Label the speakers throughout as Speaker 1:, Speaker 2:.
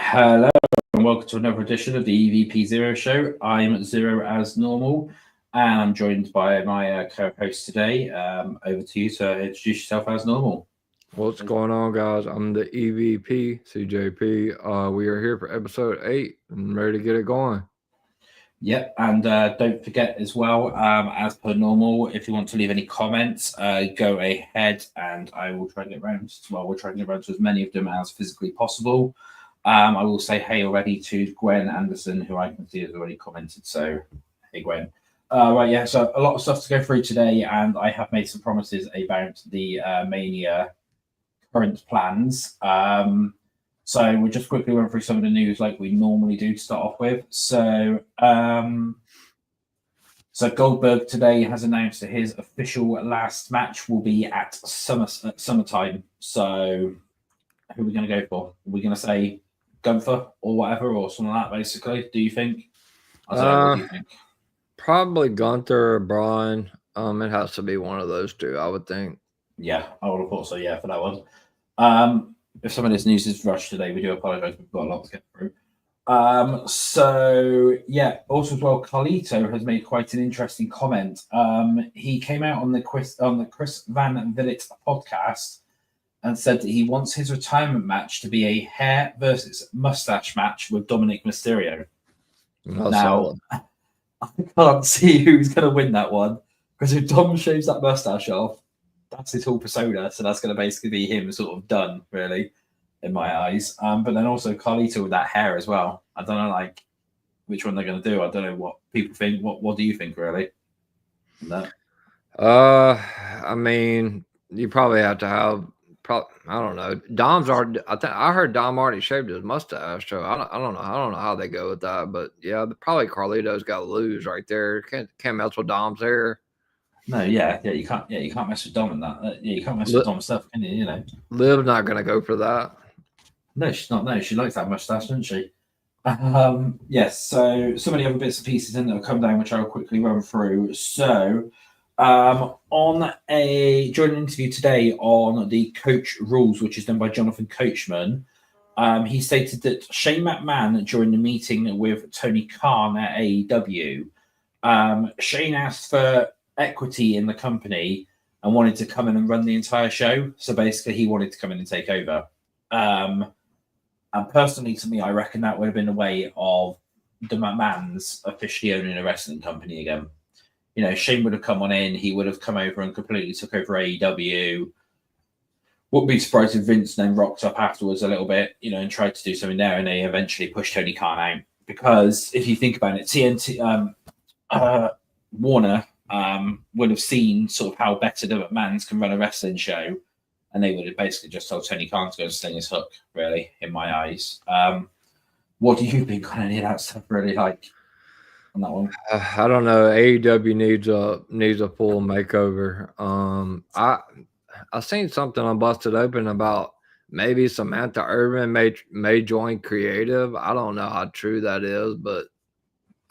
Speaker 1: Hello and welcome to another edition of the EVP Xero show. I'm Xero as normal, and I'm joined by my co-host today. Over to you to introduce yourself as normal.
Speaker 2: What's going on, guys? I'm the EVP, CJP. We are here for episode 8 and ready to get it going.
Speaker 1: Yep, and don't forget as well, as per normal, if you want to leave any comments, go ahead and I will try to get around. Well, we'll try to get around to as many of them as physically possible. I will say hey already to Gwen Anderson, who I can see has already commented. So, hey Gwen. Right, yeah. So a lot of stuff to go through today, and I have made some promises about the Mania current plans. So we'll just quickly run through some of the news like we normally do to start off with. So Goldberg today has announced that his official last match will be at summertime. So who are we going to go for? Are we going to say Gunther or whatever or something like that, basically? Do you think? I don't know. What do you think?
Speaker 2: Probably Gunther or Braun. It has to be one of those two, I would think.
Speaker 1: Yeah, I would have thought so, yeah, for that one. If some of this news is rushed today, we do apologize. We've got a lot to get through. Also as well, Carlito has made quite an interesting comment. He came out on the Chris Van Vliet podcast and said that he wants his retirement match to be a hair versus mustache match with Dominic Mysterio. Now, I can't see who's going to win that one, because if Dom shaves that mustache off, that's his whole persona. So that's going to basically be him sort of done, really, in my eyes. But then also Carlito with that hair as well. I don't know, like, which one they're going to do. I don't know what people think. What do you think, really? No.
Speaker 2: I mean, you probably have to have. I don't know. Dom's already. I heard Dom already shaved his mustache. So I don't know. I don't know how they go with that. But yeah, probably Carlito's got to lose right there. Can't mess with Dom's hair.
Speaker 1: No, yeah, you can't mess with Dom and that. You can't mess with Dom's stuff, can you? You know,
Speaker 2: Liv's not gonna go for that.
Speaker 1: No, she's not. No, she likes that mustache, doesn't she? Yes. So some of the other bits and pieces in that will come down, which I'll quickly run through. So, during an interview today on the Coach Rules, which is done by Jonathan Coachman, he stated that Shane McMahon, during the meeting with Tony Khan at AEW, Shane asked for equity in the company and wanted to come in and run the entire show. So basically, he wanted to come in and take over. And personally, to me, I reckon that would have been a way of the McMahons officially owning a wrestling company again. You know, Shane would have come on in, he would have come over and completely took over AEW. Wouldn't be surprised if Vince then rocked up afterwards a little bit, you know, and tried to do something there, and they eventually pushed Tony Khan out. Because if you think about it, Warner would have seen sort of how better the McMahons can run a wrestling show, and they would have basically just told Tony Khan to go and sling his hook, really, in my eyes. What do you think on any of that stuff, really, like, on that one?
Speaker 2: I don't know. AEW needs a full makeover. I seen something on Busted Open about maybe Samantha Irvin may join creative. I don't know how true that is, but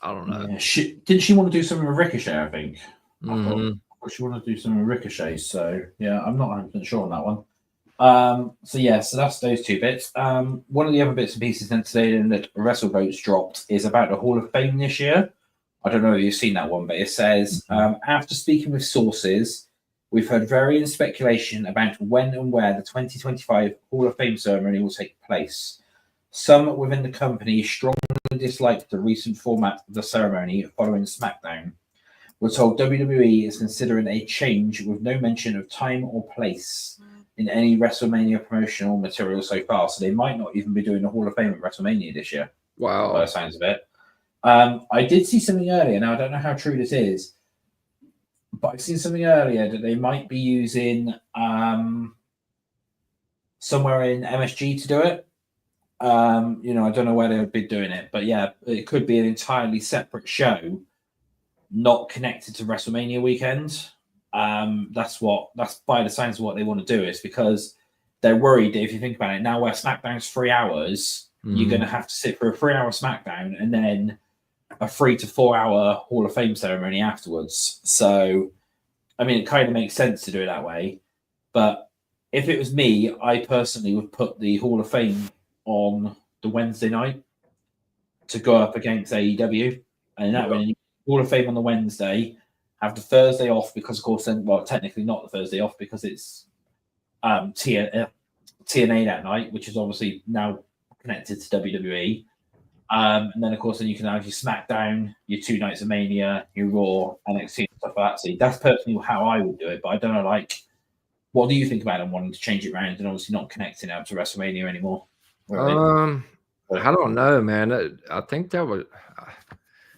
Speaker 2: I don't know.
Speaker 1: Yeah, didn't she want to do something with Ricochet, I think?
Speaker 2: Mm-hmm.
Speaker 1: I thought she wanted to do something with Ricochet, so yeah, I'm not 100% sure on that one. So that's those two bits. One of the other bits and pieces then today that WrestleVotes dropped is about the Hall of Fame this year. I don't know if you've seen that one, but it says, after speaking with sources, we've heard varying speculation about when and where the 2025 Hall of Fame ceremony will take place. Some within the company strongly disliked the recent format of the ceremony following SmackDown. We're told WWE is considering a change with no mention of time or place in any WrestleMania promotional material so far. So they might not even be doing the Hall of Fame at WrestleMania this year.
Speaker 2: Wow.
Speaker 1: By the sounds of it. I did see something earlier. Now, I don't know how true this is, but I've seen something earlier that they might be using somewhere in MSG to do it. You know, I don't know where they would be doing it, but yeah, it could be an entirely separate show, not connected to WrestleMania weekend. That's by the signs of what they want to do, is because they're worried that if you think about it, now where SmackDown's 3 hours, you're going to have to sit for a 3-hour SmackDown and then a 3 to 4 hour Hall of Fame ceremony afterwards. So, I mean, it kind of makes sense to do it that way. But if it was me, I personally would put the Hall of Fame on the Wednesday night to go up against AEW, and that when Hall of Fame on the Wednesday, have the Thursday off because, of course, then technically not the Thursday off because it's TNA that night, which is obviously now connected to WWE. And then, of course, then you can have your SmackDown, your 2 nights of Mania, your Raw, NXT, and stuff like that. So that's personally how I would do it. But I don't know, like, what do you think about them wanting to change it around and obviously not connecting out to WrestleMania anymore?
Speaker 2: I don't know, man. I think that would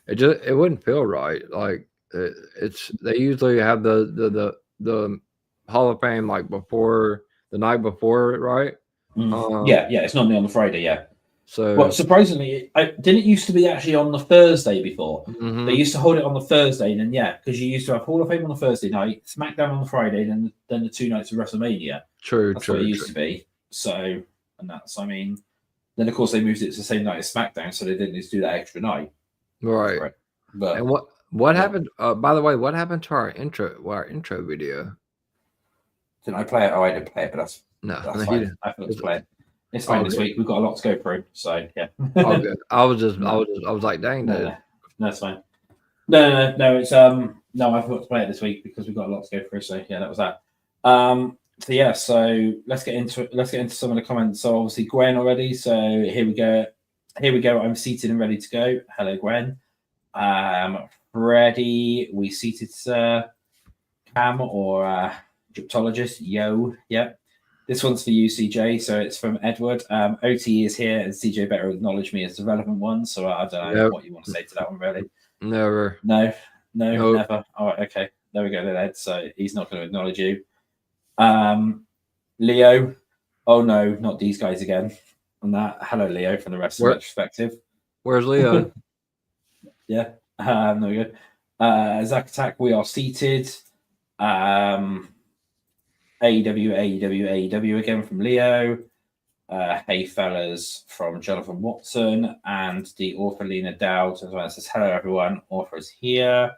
Speaker 2: it wouldn't feel right. Like it's they usually have the Hall of Fame like before the night before, right?
Speaker 1: Yeah, it's normally on the Friday, yeah.
Speaker 2: So,
Speaker 1: well, surprisingly, didn't it used to be actually on the Thursday before? They used to hold it on the Thursday, and then because you used to have Hall of Fame on the Thursday night, SmackDown on the Friday, then the 2 nights of WrestleMania. That's what it used to be. So, and that's, I mean, then of course they moved it to the same night as SmackDown, so they didn't need to do that extra night.
Speaker 2: Right.
Speaker 1: But
Speaker 2: and what happened? By the way, what happened to our intro video?
Speaker 1: Didn't I play it? Oh, I didn't play it, but that's fine. I forgot to play it. It's fine this week. We've got a lot to go through, so yeah.
Speaker 2: Oh, good. I was like, dang,
Speaker 1: no, that's fine. No, it's no, I forgot to play it this week because we've got a lot to go through. So yeah, that was that. So yeah, so let's get into some of the comments. So obviously Gwen already. So here we go. I'm seated and ready to go. Hello, Gwen. Ready. We seated, sir. Cam or Egyptologist. Yo, yeah. This one's for you, CJ. So it's from Edward. OT is here, and CJ better acknowledge me as the relevant one. So I don't know what you want to say to that one, really.
Speaker 2: Never.
Speaker 1: No, never. All right, okay. There we go, Ed. So he's not going to acknowledge you. Leo. Oh no, not these guys again. On that. Hello, Leo, from the rest of the perspective.
Speaker 2: Where's Leo?
Speaker 1: Yeah. There we go. Zach Attack, we are seated. AEW again from Leo. Hey fellas from Jonathan Watson, and the author Lena Dowd as well. It says hello everyone. Author is here,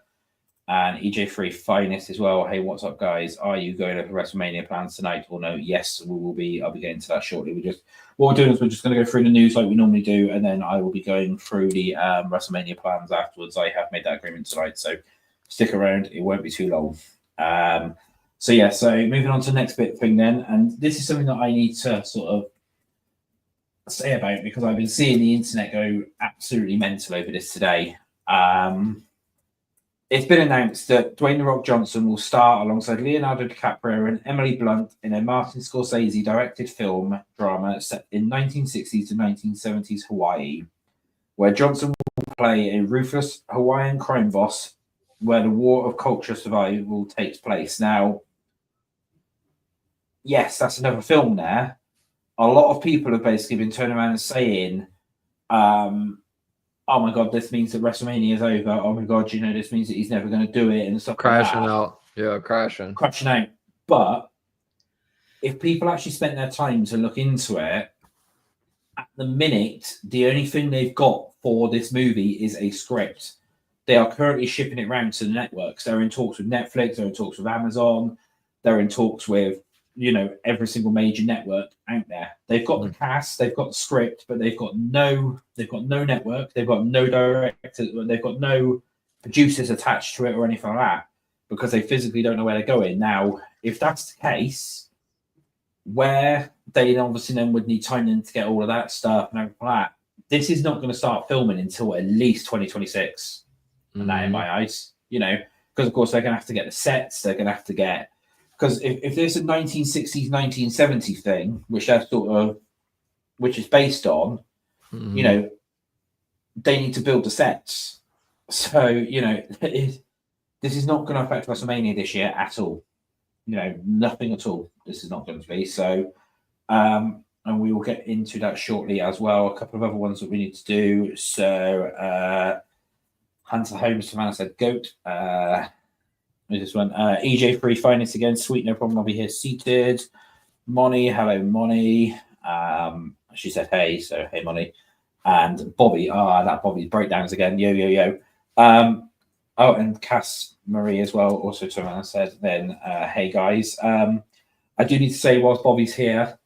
Speaker 1: and EJ3 Finest as well. Hey, what's up, guys? Are you going to WrestleMania plans tonight or no? Yes, we will be. I'll be getting to that shortly. What we're doing is we're just going to go through the news like we normally do, and then I will be going through the WrestleMania plans afterwards. I have made that agreement tonight, so stick around. It won't be too long. So yeah, so moving on to the next bit thing then, and this is something that I need to sort of say about because I've been seeing the internet go absolutely mental over this today. It's been announced that Dwayne "The Rock" Johnson will star alongside Leonardo DiCaprio and Emily Blunt in a Martin Scorsese directed film drama set in 1960s to 1970s Hawaii, where Johnson will play a ruthless Hawaiian crime boss where the war of culture survival takes place. Now, yes, that's another film there. A lot of people have basically been turning around and saying, oh my God, this means that WrestleMania is over. Oh my God, this means that he's never going to do it and stuff
Speaker 2: crashing
Speaker 1: like that.
Speaker 2: out. Yeah, crashing
Speaker 1: out. But if people actually spent their time to look into it, at the minute, the only thing they've got for this movie is a script. They are currently shipping it around to the networks. They're in talks with Netflix. They're in talks with Amazon. They're in talks with, every single major network out there. They've got the cast, they've got the script, but they've got no network. They've got no director. They've got no producers attached to it or anything like that because they physically don't know where they're going. Now, if that's the case, where they obviously then would need time then to get all of that stuff and everything like that, this is not going to start filming until at least 2026. And that in my eyes, because of course they're going to have to get the sets. They're going to have to get, because if there's a 1960s, 1970s thing, which is based on, they need to build the sets. So, this is not going to affect WrestleMania this year at all. Nothing at all. This is not going to be. So, and we will get into that shortly as well. A couple of other ones that we need to do. So, Hunter Holmes, Savannah said goat. This one, EJ3 Finest again. Sweet, no problem. I'll be here seated. Moni, hello, Moni. She said hey, so hey, Moni. And Bobby, that Bobby's breakdowns again. Yo. And Cass Marie as well. Also, Savannah said then, hey guys. I do need to say, whilst Bobby's here,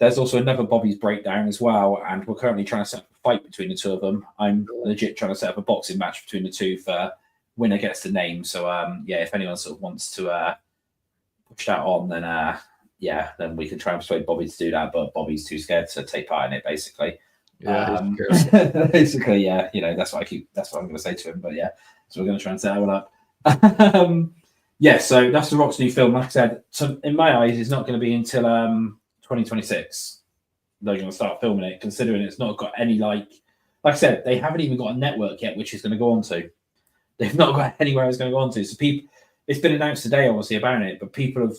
Speaker 1: there's also another Bobby's breakdown as well, and we're currently trying to set up a fight between the two of them. I'm legit trying to set up a boxing match between the two for winner gets the name. So yeah, if anyone sort of wants to push that on, then then we can try and persuade Bobby to do that. But Bobby's too scared to take part in it, basically.
Speaker 2: Yeah,
Speaker 1: basically, yeah, that's what I'm going to say to him. But yeah, so we're going to try and set that one up. Yeah, so that's the Rock's new film. Like I said, so in my eyes, it's not going to be until 2026 they're going to start filming it, considering it's not got any like I said, they haven't even got a network yet, which is going to go on to. They've not got anywhere it's going to go on to. So people, it's been announced today, obviously, about it, but people have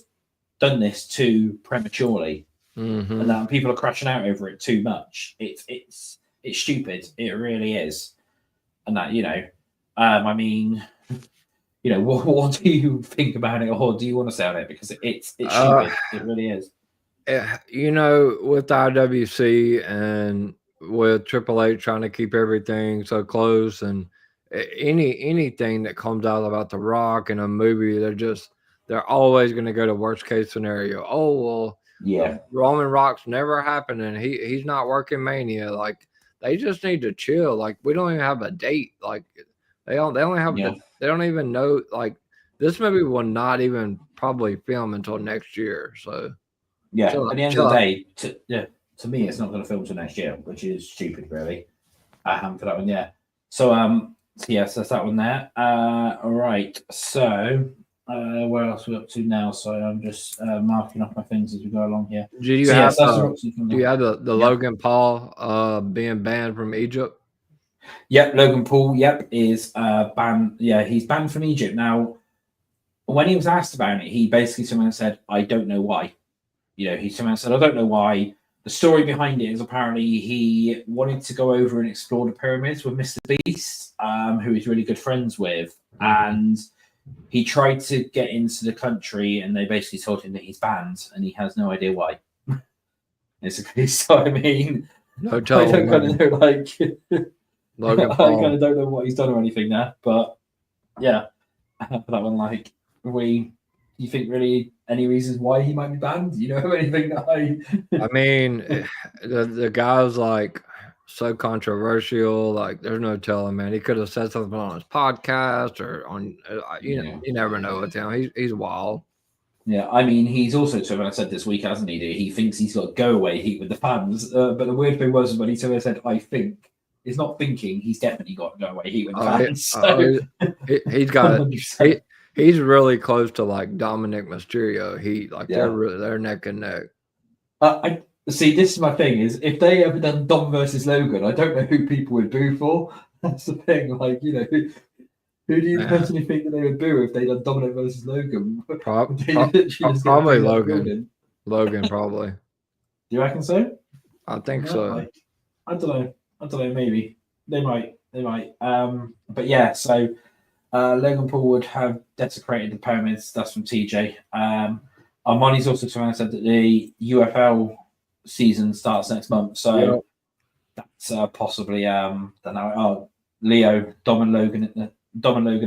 Speaker 1: done this too prematurely, and now people are crashing out over it too much. It's stupid. It really is, and that I mean. What do you think about it, or do you want to say on it? Because it's stupid. It really is.
Speaker 2: With IWC and with Triple H trying to keep everything so close, and anything that comes out about The Rock in a movie, they're always going to go to worst case scenario. Oh well,
Speaker 1: yeah.
Speaker 2: Roman Rock's never happening. He's not working Mania. Like they just need to chill. Like we don't even have a date. Like they only have they don't even know. Like this movie will not even probably film until next year. So
Speaker 1: yeah, at the end of the day, to me, it's not going to film till next year, which is stupid, really. For that one, yeah. So yes, that's that one there. All right. So where else are we up to now? So I'm just marking off my things as we go along here.
Speaker 2: Do you have the Logan Paul being banned from Egypt?
Speaker 1: Yep, Logan Paul, is banned. Yeah, he's banned from Egypt. Now, when he was asked about it, he basically someone said, I don't know why. He someone said, I don't know why. The story behind it is apparently he wanted to go over and explore the pyramids with Mr. Beast, who he's really good friends with. And he tried to get into the country, and they basically told him that he's banned, and he has no idea why. Basically, so I mean, I don't kind of know, like...
Speaker 2: Logan
Speaker 1: Paul. I kind of don't know what he's done or anything there, but yeah, for that one, like, you think really any reasons why he might be banned? Anything that
Speaker 2: I mean, the guy was like so controversial. Like, there's no telling, man. He could have said something on his podcast or on, you never know with him. He's wild.
Speaker 1: Yeah, I mean, he's also someone I said this week, hasn't he? He thinks he's got go away heat with the fans, but the weird thing was when he said, I think. He's not thinking. He's definitely got to go away. He
Speaker 2: he's got it. He's really close to like Dominic Mysterio. They're neck and neck.
Speaker 1: I see. This is my thing: is if they ever done Dom versus Logan, I don't know who people would boo for. That's the thing. Like who do you personally think that they would boo if they done Dominic versus Logan?
Speaker 2: Probably Logan. Logan probably.
Speaker 1: Do you reckon so?
Speaker 2: I think so.
Speaker 1: I don't know, maybe. They might. But yeah, so Logan Paul would have desecrated the pyramids. That's from TJ. Armani's also said that the UFL season starts next month. So that's possibly Leo, Dom and Logan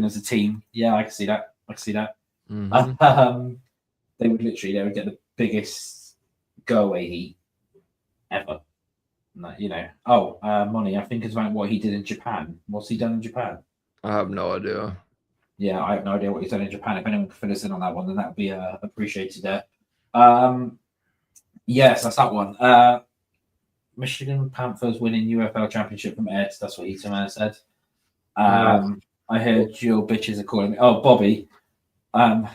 Speaker 1: as a team. Yeah, I can see that.
Speaker 2: Mm-hmm.
Speaker 1: They would get the biggest go away heat ever. Money. I think it's about what he did in Japan. What's he done in Japan?
Speaker 2: I have no idea.
Speaker 1: Yeah, I have no idea what he's done in Japan. If anyone can fill us in on that one, then that would be appreciated there. Yes, that's that one. Michigan Panthers winning UFL championship from Ed. That's what Eaterman said. I heard your bitches are calling me. Oh, Bobby. I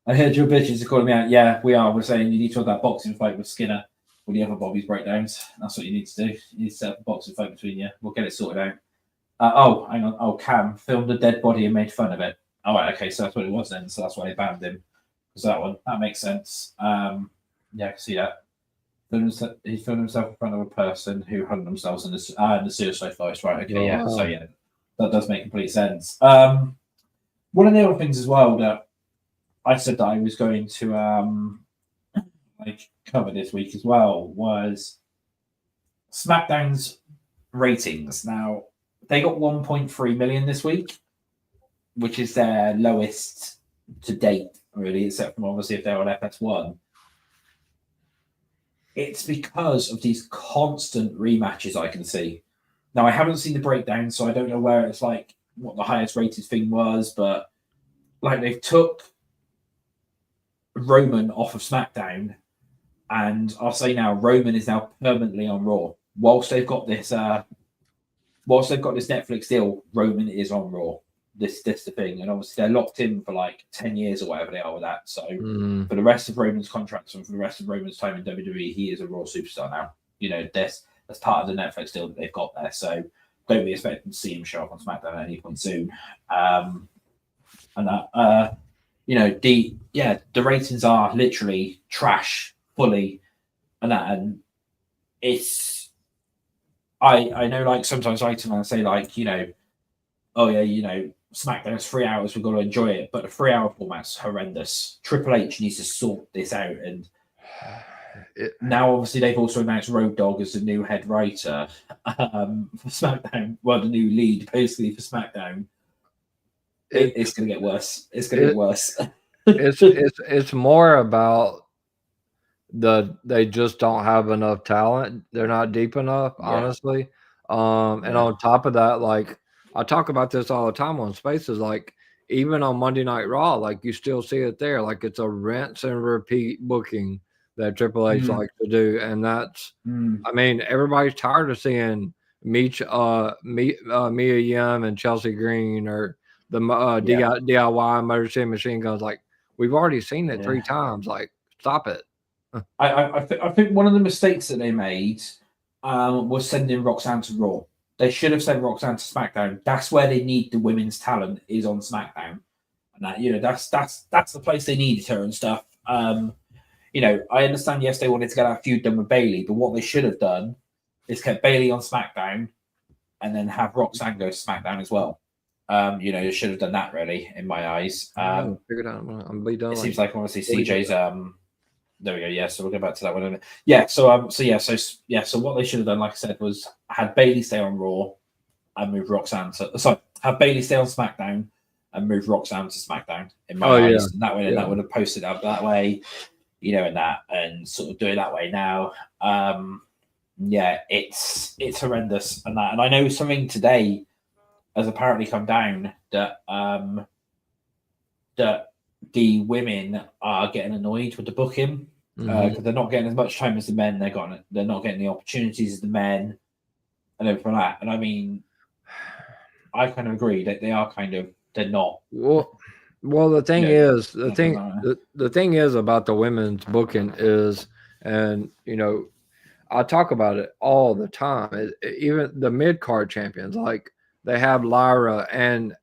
Speaker 1: heard your bitches are calling me out. Yeah, we are. We're saying you need to have that boxing fight with Skinner. With the other Bobby's breakdowns. That's what you need to do. You need to set up a boxing fight between you. We'll get it sorted out. Hang on. Oh, Cam filmed a dead body and made fun of it. All right, okay, so that's what it was then. So that's why they banned him. Was that one? That makes sense. Yeah, I can see that. He filmed himself in front of a person who hung themselves in the suicide forest. Right, okay, yeah. So yeah, that does make complete sense. One of the other things as well that I said that I was going to cover this week as well was SmackDown's ratings. Now they got 1.3 million this week, which is their lowest to date, really, except from obviously if they're on FS1. it's because of these constant rematches I can see. Now I haven't seen the breakdown, so I don't know where it's like what the highest rated thing was, but like they've took Roman off of SmackDown, and I'll say now Roman is now permanently on Raw. Whilst they've got this Netflix deal, Roman is on Raw. This the thing, and obviously they're locked in for like 10 years or whatever they are with that. So for the rest of Roman's contracts and for the rest of Roman's time in WWE, he is a Raw superstar now. You know, that's part of the Netflix deal that they've got there. So don't be expecting to see him show up on SmackDown at any point soon. And that, the ratings are literally trash fully, and it's I know like sometimes I turn and say like oh yeah SmackDown's 3 hours, we've got to enjoy it, but the 3 hour format's horrendous. Triple H needs to sort this out, and now obviously they've also announced Road Dogg as the new head writer for SmackDown. Well, the new lead basically for SmackDown. It's going to get worse. It's going to get worse.
Speaker 2: It's more about they just don't have enough talent. They're not deep enough, honestly. And on top of that, like I talk about this all the time on Spaces, like even on Monday Night Raw, like you still see it there. Like it's a rinse and repeat booking that Triple H likes to do, and that's I mean everybody's tired of seeing Mia Yim and Chelsea Green or the DIY Motor City Machine Guns. Like we've already seen it 3 times. Like stop it.
Speaker 1: I think one of the mistakes that they made was sending Roxanne to Raw. They should have sent Roxanne to SmackDown. That's where they need the women's talent, is on SmackDown, and that's the place they needed her and stuff. I understand. Yes, they wanted to get that feud done with Bayley, but what they should have done is kept Bayley on SmackDown, and then have Roxanne go to SmackDown as well. They should have done that. Really, in my eyes.
Speaker 2: Figured out. I'm be done.
Speaker 1: It seems like obviously CJ's There we go. Yeah, so we'll go back to that one. Yeah, so what they should have done, like I said, was had Bayley stay on Raw and move Roxanne to have Bayley stay on SmackDown and move Roxanne to SmackDown in my eyes. And that way, that would have posted up that way, and sort of do it that way now. It's horrendous and that. And I know something today has apparently come down that the women are getting annoyed with the booking because they're not getting as much time as the men. They're not getting the opportunities as the men and everything like that. And I mean, I kind of agree that they're not.
Speaker 2: Well, the thing is, the thing is about the women's booking is, and I talk about it all the time. Even the mid card champions, like they have Lyra and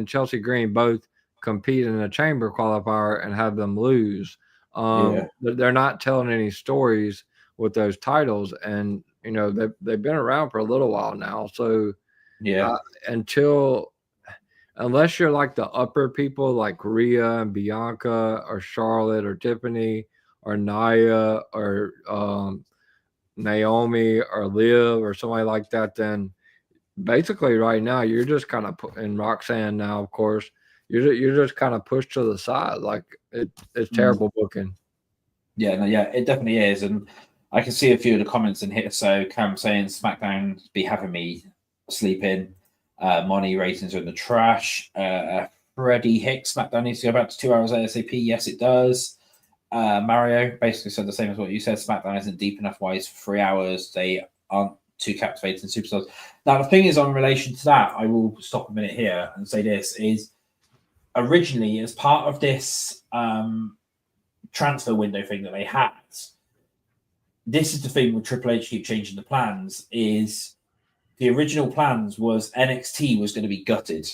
Speaker 2: Chelsea Green both compete in a chamber qualifier and have them lose. They're not telling any stories with those titles, and they've been around for a little while now. So unless you're like the upper people like Rhea and Bianca or Charlotte or Tiffany or Nia or Naomi or Liv or somebody like that, then basically right now you're just kind of in Roxanne now, of course. You're just kind of pushed to the side. Like it's terrible booking.
Speaker 1: It definitely is. And I can see a few of the comments in here. So Cam saying SmackDown be having me sleeping. Money ratings are in the trash. Freddie Hicks, SmackDown needs to go back to 2 hours ASAP. Yes, it does. Mario basically said the same as what you said. SmackDown isn't deep enough wise for 3 hours. They aren't too captivating superstars. Now, the thing is, on relation to that, I will stop a minute here and say this is originally, as part of this transfer window thing that they had, this is the thing with Triple H keep changing the plans, is the original plans was NXT was going to be gutted,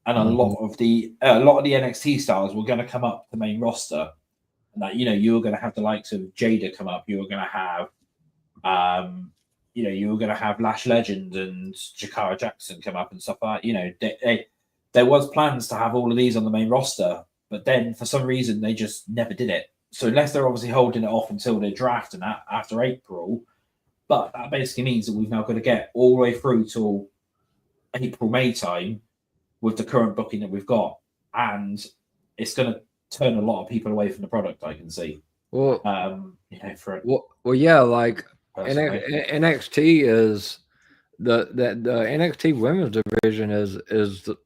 Speaker 1: and a lot of the NXT stars were going to come up the main roster, and that you were going to have the likes of Jada come up, you were going to have you were going to have Lash Legend and Jakara Jackson come up and stuff like that. There was plans to have all of these on the main roster, but then for some reason they just never did it. So unless they're obviously holding it off until the draft and that after April, but that basically means that we've now got to get all the way through till April, May time with the current booking that we've got. And it's going to turn a lot of people away from the product, I can see.
Speaker 2: Well,
Speaker 1: for it
Speaker 2: yeah, like
Speaker 1: personally.
Speaker 2: NXT is the NXT women's division is the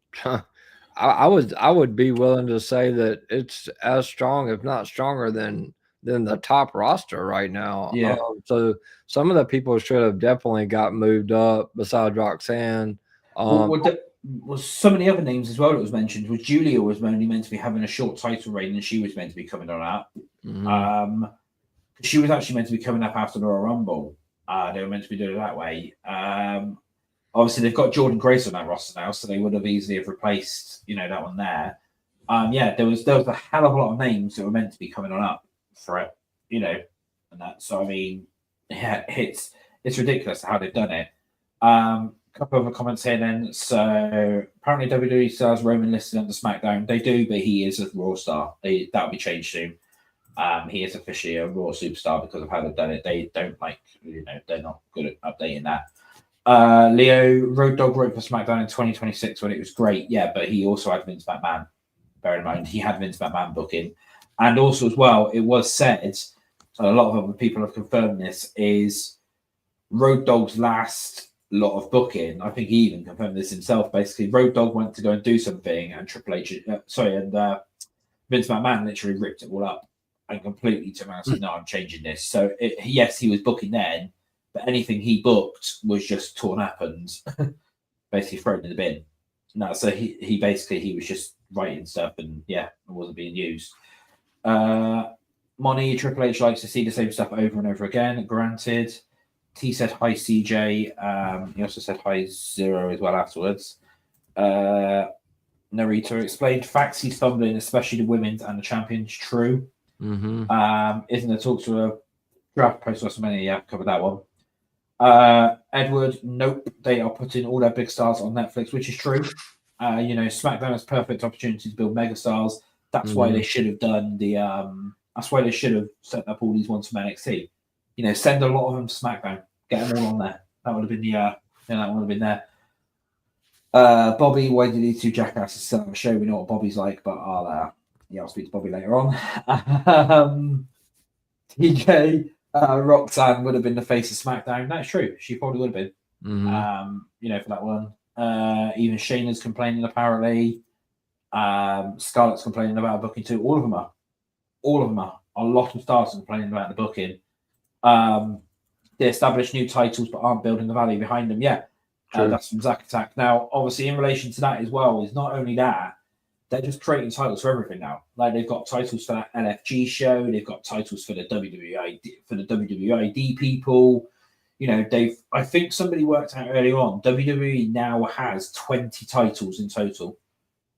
Speaker 2: I would be willing to say that it's as strong, if not stronger, than the top roster right now.
Speaker 1: Yeah.
Speaker 2: So some of the people should have definitely got moved up. Besides Roxanne,
Speaker 1: Was some of the other names as well that was mentioned was Julia was only meant to be having a short title reign, and she was meant to be coming on up. She was actually meant to be coming up after the Royal Rumble. They were meant to be doing it that way. Obviously, they've got Jordan Grace on that roster now, so they would have easily have replaced, that one there. There was a hell of a lot of names that were meant to be coming on up for it, and that. So I mean, yeah, it's ridiculous how they've done it. Couple of other comments here then. So apparently WWE still has Roman listed under SmackDown. They do, but he is a Raw star. That'll be changed soon. He is officially a Raw superstar because of how they've done it. They don't they're not good at updating that. Leo, Road Dogg wrote for SmackDown in 2026 when it was great. Yeah, but he also had Vince McMahon. Bear in mind, he had Vince McMahon booking. And also as well, it was said, so a lot of other people have confirmed this, is Road Dogg's last lot of booking. I think he even confirmed this himself. Basically, Road Dogg went to go and do something, and Vince McMahon literally ripped it all up and completely turned around and said, "No, I'm changing this." So yes, he was booking then, but anything he booked was just torn up and basically thrown in the bin. No, so he was just writing stuff and it wasn't being used. Money, Triple H likes to see the same stuff over and over again. Granted. T said hi, CJ. He also said hi, Xero as well afterwards. Narita explained facts he's fumbling, especially the women's and the champions. True. Isn't there talk to a draft post WrestleMania? Yeah, covered that one. Edward, nope. They are putting all their big stars on Netflix, which is true. SmackDown has perfect opportunity to build megastars. That's why they should have done the. That's why they should have set up all these ones from NXT. Send a lot of them to SmackDown. Get them all on there. That would have been that would have been there. Bobby, why did these two jackasses set up a show? We know what Bobby's like, but I'll speak to Bobby later on. TJ, Roxanne would have been the face of SmackDown. That's true. She probably would have been. For that one. Even Shayna's complaining apparently. Scarlett's complaining about booking too. All of them are. A lot of stars are complaining about the booking. They establish new titles but aren't building the value behind them. Yeah, that's from Zack Attack. Now, obviously, in relation to that as well, is not only that, they're just creating titles for everything now. Like they've got titles for that LFG show, they've got titles for the WWID people. I think somebody worked out earlier on, WWE now has 20 titles in total.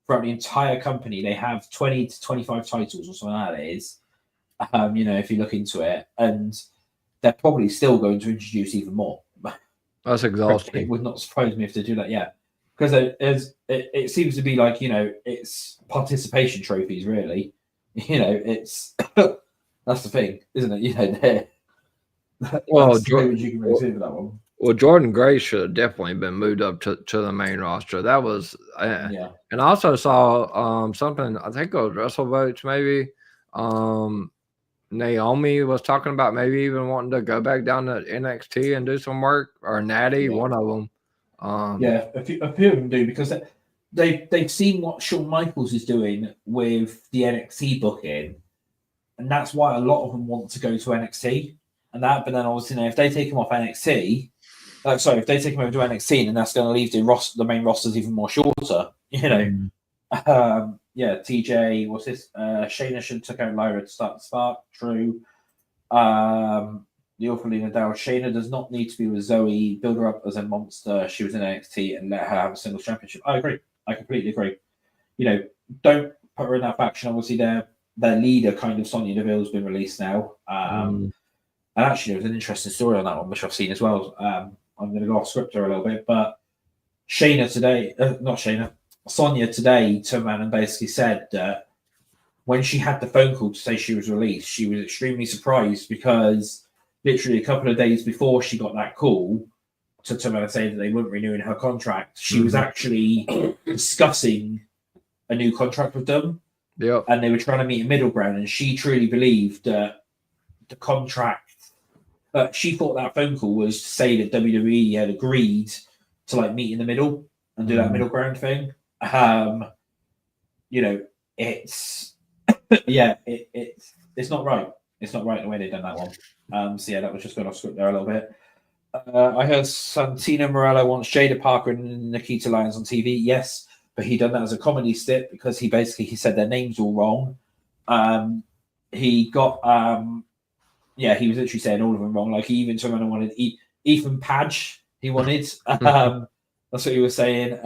Speaker 1: Throughout the entire company, they have 20 to 25 titles or something like that it is. If you look into it, and they're probably still going to introduce even more.
Speaker 2: That's exhausting.
Speaker 1: It would not surprise me if they do that, because it seems to be like it's participation trophies, really. It's that's the thing, isn't it?
Speaker 2: Well,
Speaker 1: you can really see for that one.
Speaker 2: Well, Jordan Gray should have definitely been moved up to the main roster. That was, And I also saw something. I think it was WrestleVotes maybe. Naomi was talking about maybe even wanting to go back down to NXT and do some work, or Natty, one of them.
Speaker 1: A few of them do, because they've seen what Shawn Michaels is doing with the NXT booking, and that's why a lot of them want to go to NXT. And that, but then obviously, if they take him off NXT, if they take him over to NXT, then that's going to leave the main rosters even more shorter. TJ, what's this? Shayna should have took out Lyra to start the spark. True. The awful Lena Dow. Shayna does not need to be with Zoe. Build her up as a monster. She was in NXT and let her have a singles championship. I agree. I completely agree. Don't put her in that faction. Obviously, their leader, kind of Sonya Deville, has been released now. And actually, there was an interesting story on that one, which I've seen as well. I'm going to go off script here a little bit, but Sonya today turned around and basically said that when she had the phone call to say she was released, she was extremely surprised, because literally a couple of days before she got that call to turn around and say that they weren't renewing her contract, she was actually discussing a new contract with them.
Speaker 2: Yep.
Speaker 1: And they were trying to meet a middle ground, and she truly believed that the contract. She thought that phone call was to say that WWE had agreed to like meet in the middle and do that middle ground thing. It's it's not right. It's not right the way they've done that one. So yeah, that was just going off script there a little bit. I heard Santino Morello wants Jada Parker and Nikita Lyons on TV. Yes, but he done that as a comedy stip because he said their names all wrong. He got he was literally saying all of them wrong. Like he even turned around and wanted Ethan Page. He wanted. That's what he was saying.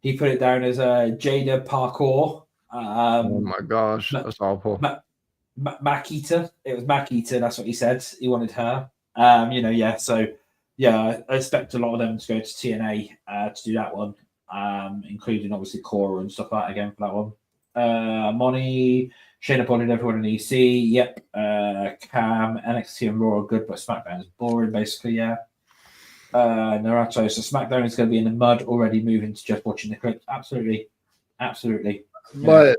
Speaker 1: He put it down as Jada Parkour.
Speaker 2: Oh my gosh, that's awful.
Speaker 1: Makita. It was Makita. That's what he said. He wanted her. So I expect a lot of them to go to TNA to do that one, including obviously Cora and stuff like that again for that one. Money, Shayna Bond, everyone in EC. Yep. Cam, NXT and Raw are good, but SmackDown is boring, basically. Yeah. Naruto. So SmackDown is going to be in the mud already, moving to just watching the clips. Absolutely.
Speaker 2: But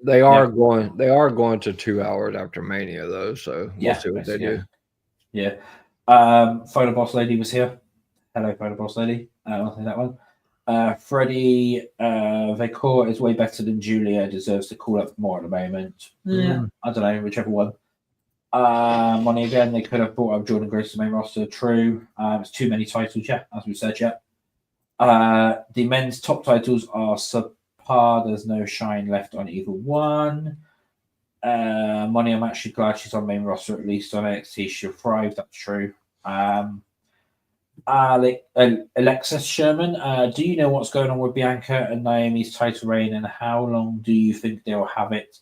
Speaker 2: they are going to 2 hours after Mania though, so we'll see what they do.
Speaker 1: Yeah. Final Boss Lady was here. Hello, Final Boss Lady. I'll say that one. Freddie Vacor is way better than Julia. Deserves to call up more at the moment. Yeah, I don't know, whichever one. Money again. They could have brought up Jordan Grace to the main roster. True. It's too many titles. Yeah, as we said. Yeah. The men's top titles are subpar. There's no shine left on either one. Money, I'm actually glad she's on main roster, at least on NXT. She'll thrive. That's true. Alexis Sherman, do you know what's going on with Bianca and Naomi's title reign, and how long do you think they'll have it?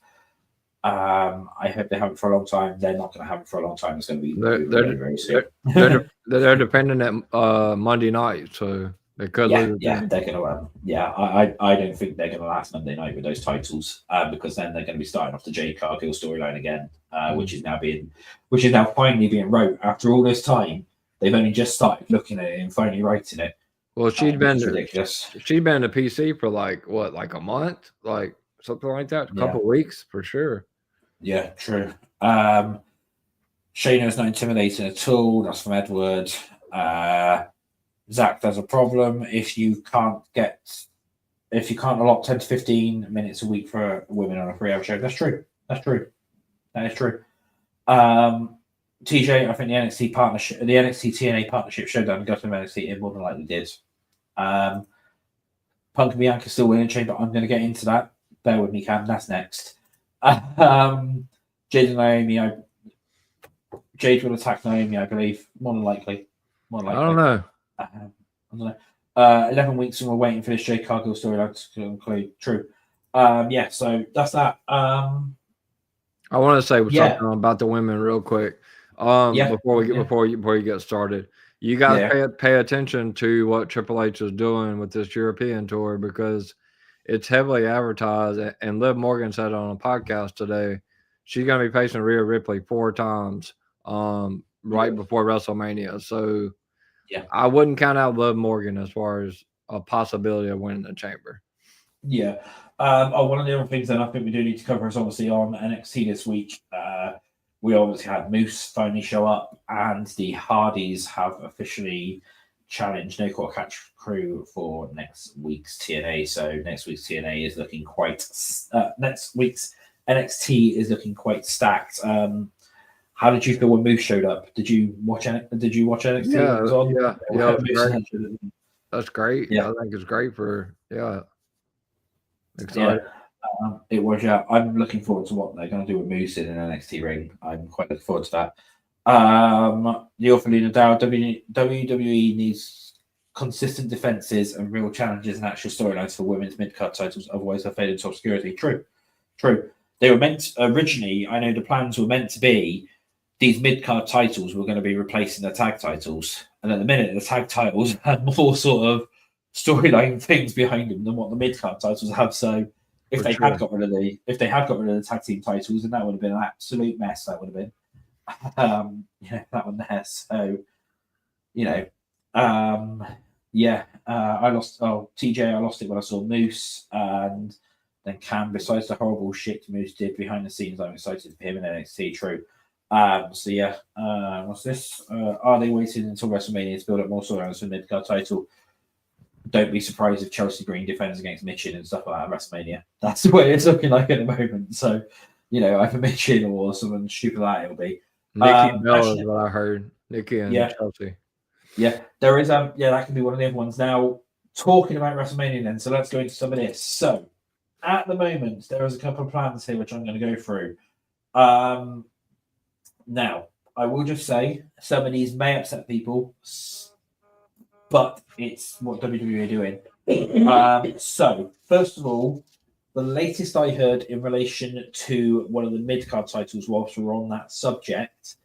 Speaker 1: I hope they have it for a long time. They're not going to have it for a long time. It's going to be very, very soon.
Speaker 2: They're dependent at Monday night, so they could lose.
Speaker 1: Yeah, they're going to. I don't think they're going to last Monday night with those titles because then they're going to be starting off the Jade Cargill storyline again, which is now finally being wrote after all this time. They've only just started looking at it and finally writing it.
Speaker 2: Well, she'd been
Speaker 1: ridiculous.
Speaker 2: She'd been to PC for like a month, like something like that, a couple of weeks for sure.
Speaker 1: Yeah, true. Shayna's not intimidating at all. That's from Edward. Zach, there's a problem if you can't allot 10 to 15 minutes a week for women on a 3-hour show. That's true. That is true. TJ, I think the NXT TNA partnership showdown got him NXT. It more than likely did. Punk and Bianca still winning chamber. I'm going to get into that. Bear with me, Cam. That's next. Jade and Naomi. Jade will attack Naomi, I believe. More than likely.
Speaker 2: I don't know.
Speaker 1: 11 weeks and we're waiting for this Jade Cargill storyline to conclude. True. So that's that.
Speaker 2: I want to say something about the women real quick. Before you get started, you guys pay attention to what Triple H is doing with this European tour because it's heavily advertised. And Liv Morgan said on a podcast today, she's going to be facing Rhea Ripley 4 times right before WrestleMania. So I wouldn't count out Liv Morgan as far as a possibility of winning the chamber.
Speaker 1: Yeah. One of the other things that I think we do need to cover is obviously on NXT this week. We obviously had Moose finally show up, and the Hardys have officially challenged No Quarter Catch Crew for next week's TNA. So next week's TNA is looking quite. Next week's NXT is looking quite stacked. How did you feel when Moose showed up? Did you watch NXT?
Speaker 2: Yeah, that's great. Yeah, I think it's great for excited.
Speaker 1: It was. I'm looking forward to what they're going to do with Moose in an NXT ring. I'm quite looking forward to that. The awful Nadal, WWE needs consistent defenses and real challenges and actual storylines for women's mid-card titles. Otherwise, they'll fade into obscurity. True. They were meant originally. I know the plans were meant to be these mid-card titles were going to be replacing the tag titles, and at the minute, the tag titles had more sort of storyline things behind them than what the mid-card titles have. So, if they had got rid of the tag team titles, then that would have been an absolute mess. That would have been, that one there. So, I lost. Oh, TJ, I lost it when I saw Moose, and then Cam. Besides the horrible shit Moose did behind the scenes, I'm excited for him in NXT. True. So yeah, what's this? Are they waiting until WrestleMania to build up more storylines for the mid-card title? Don't be surprised if Chelsea Green defends against Michin and stuff like that at WrestleMania. That's the way it's looking like at the moment. So, either Michin or someone stupid like that it'll be.
Speaker 2: Nikki Bella is what I heard. Nikki and Chelsea.
Speaker 1: Yeah, there is that could be one of the other ones. Now, talking about WrestleMania then, so let's go into some of this. So, at the moment, there is a couple of plans here which I'm going to go through. Now, I will just say some of these may upset people, but it's what WWE are doing. So, first of all, the latest I heard in relation to one of the mid-card titles whilst we're on that subject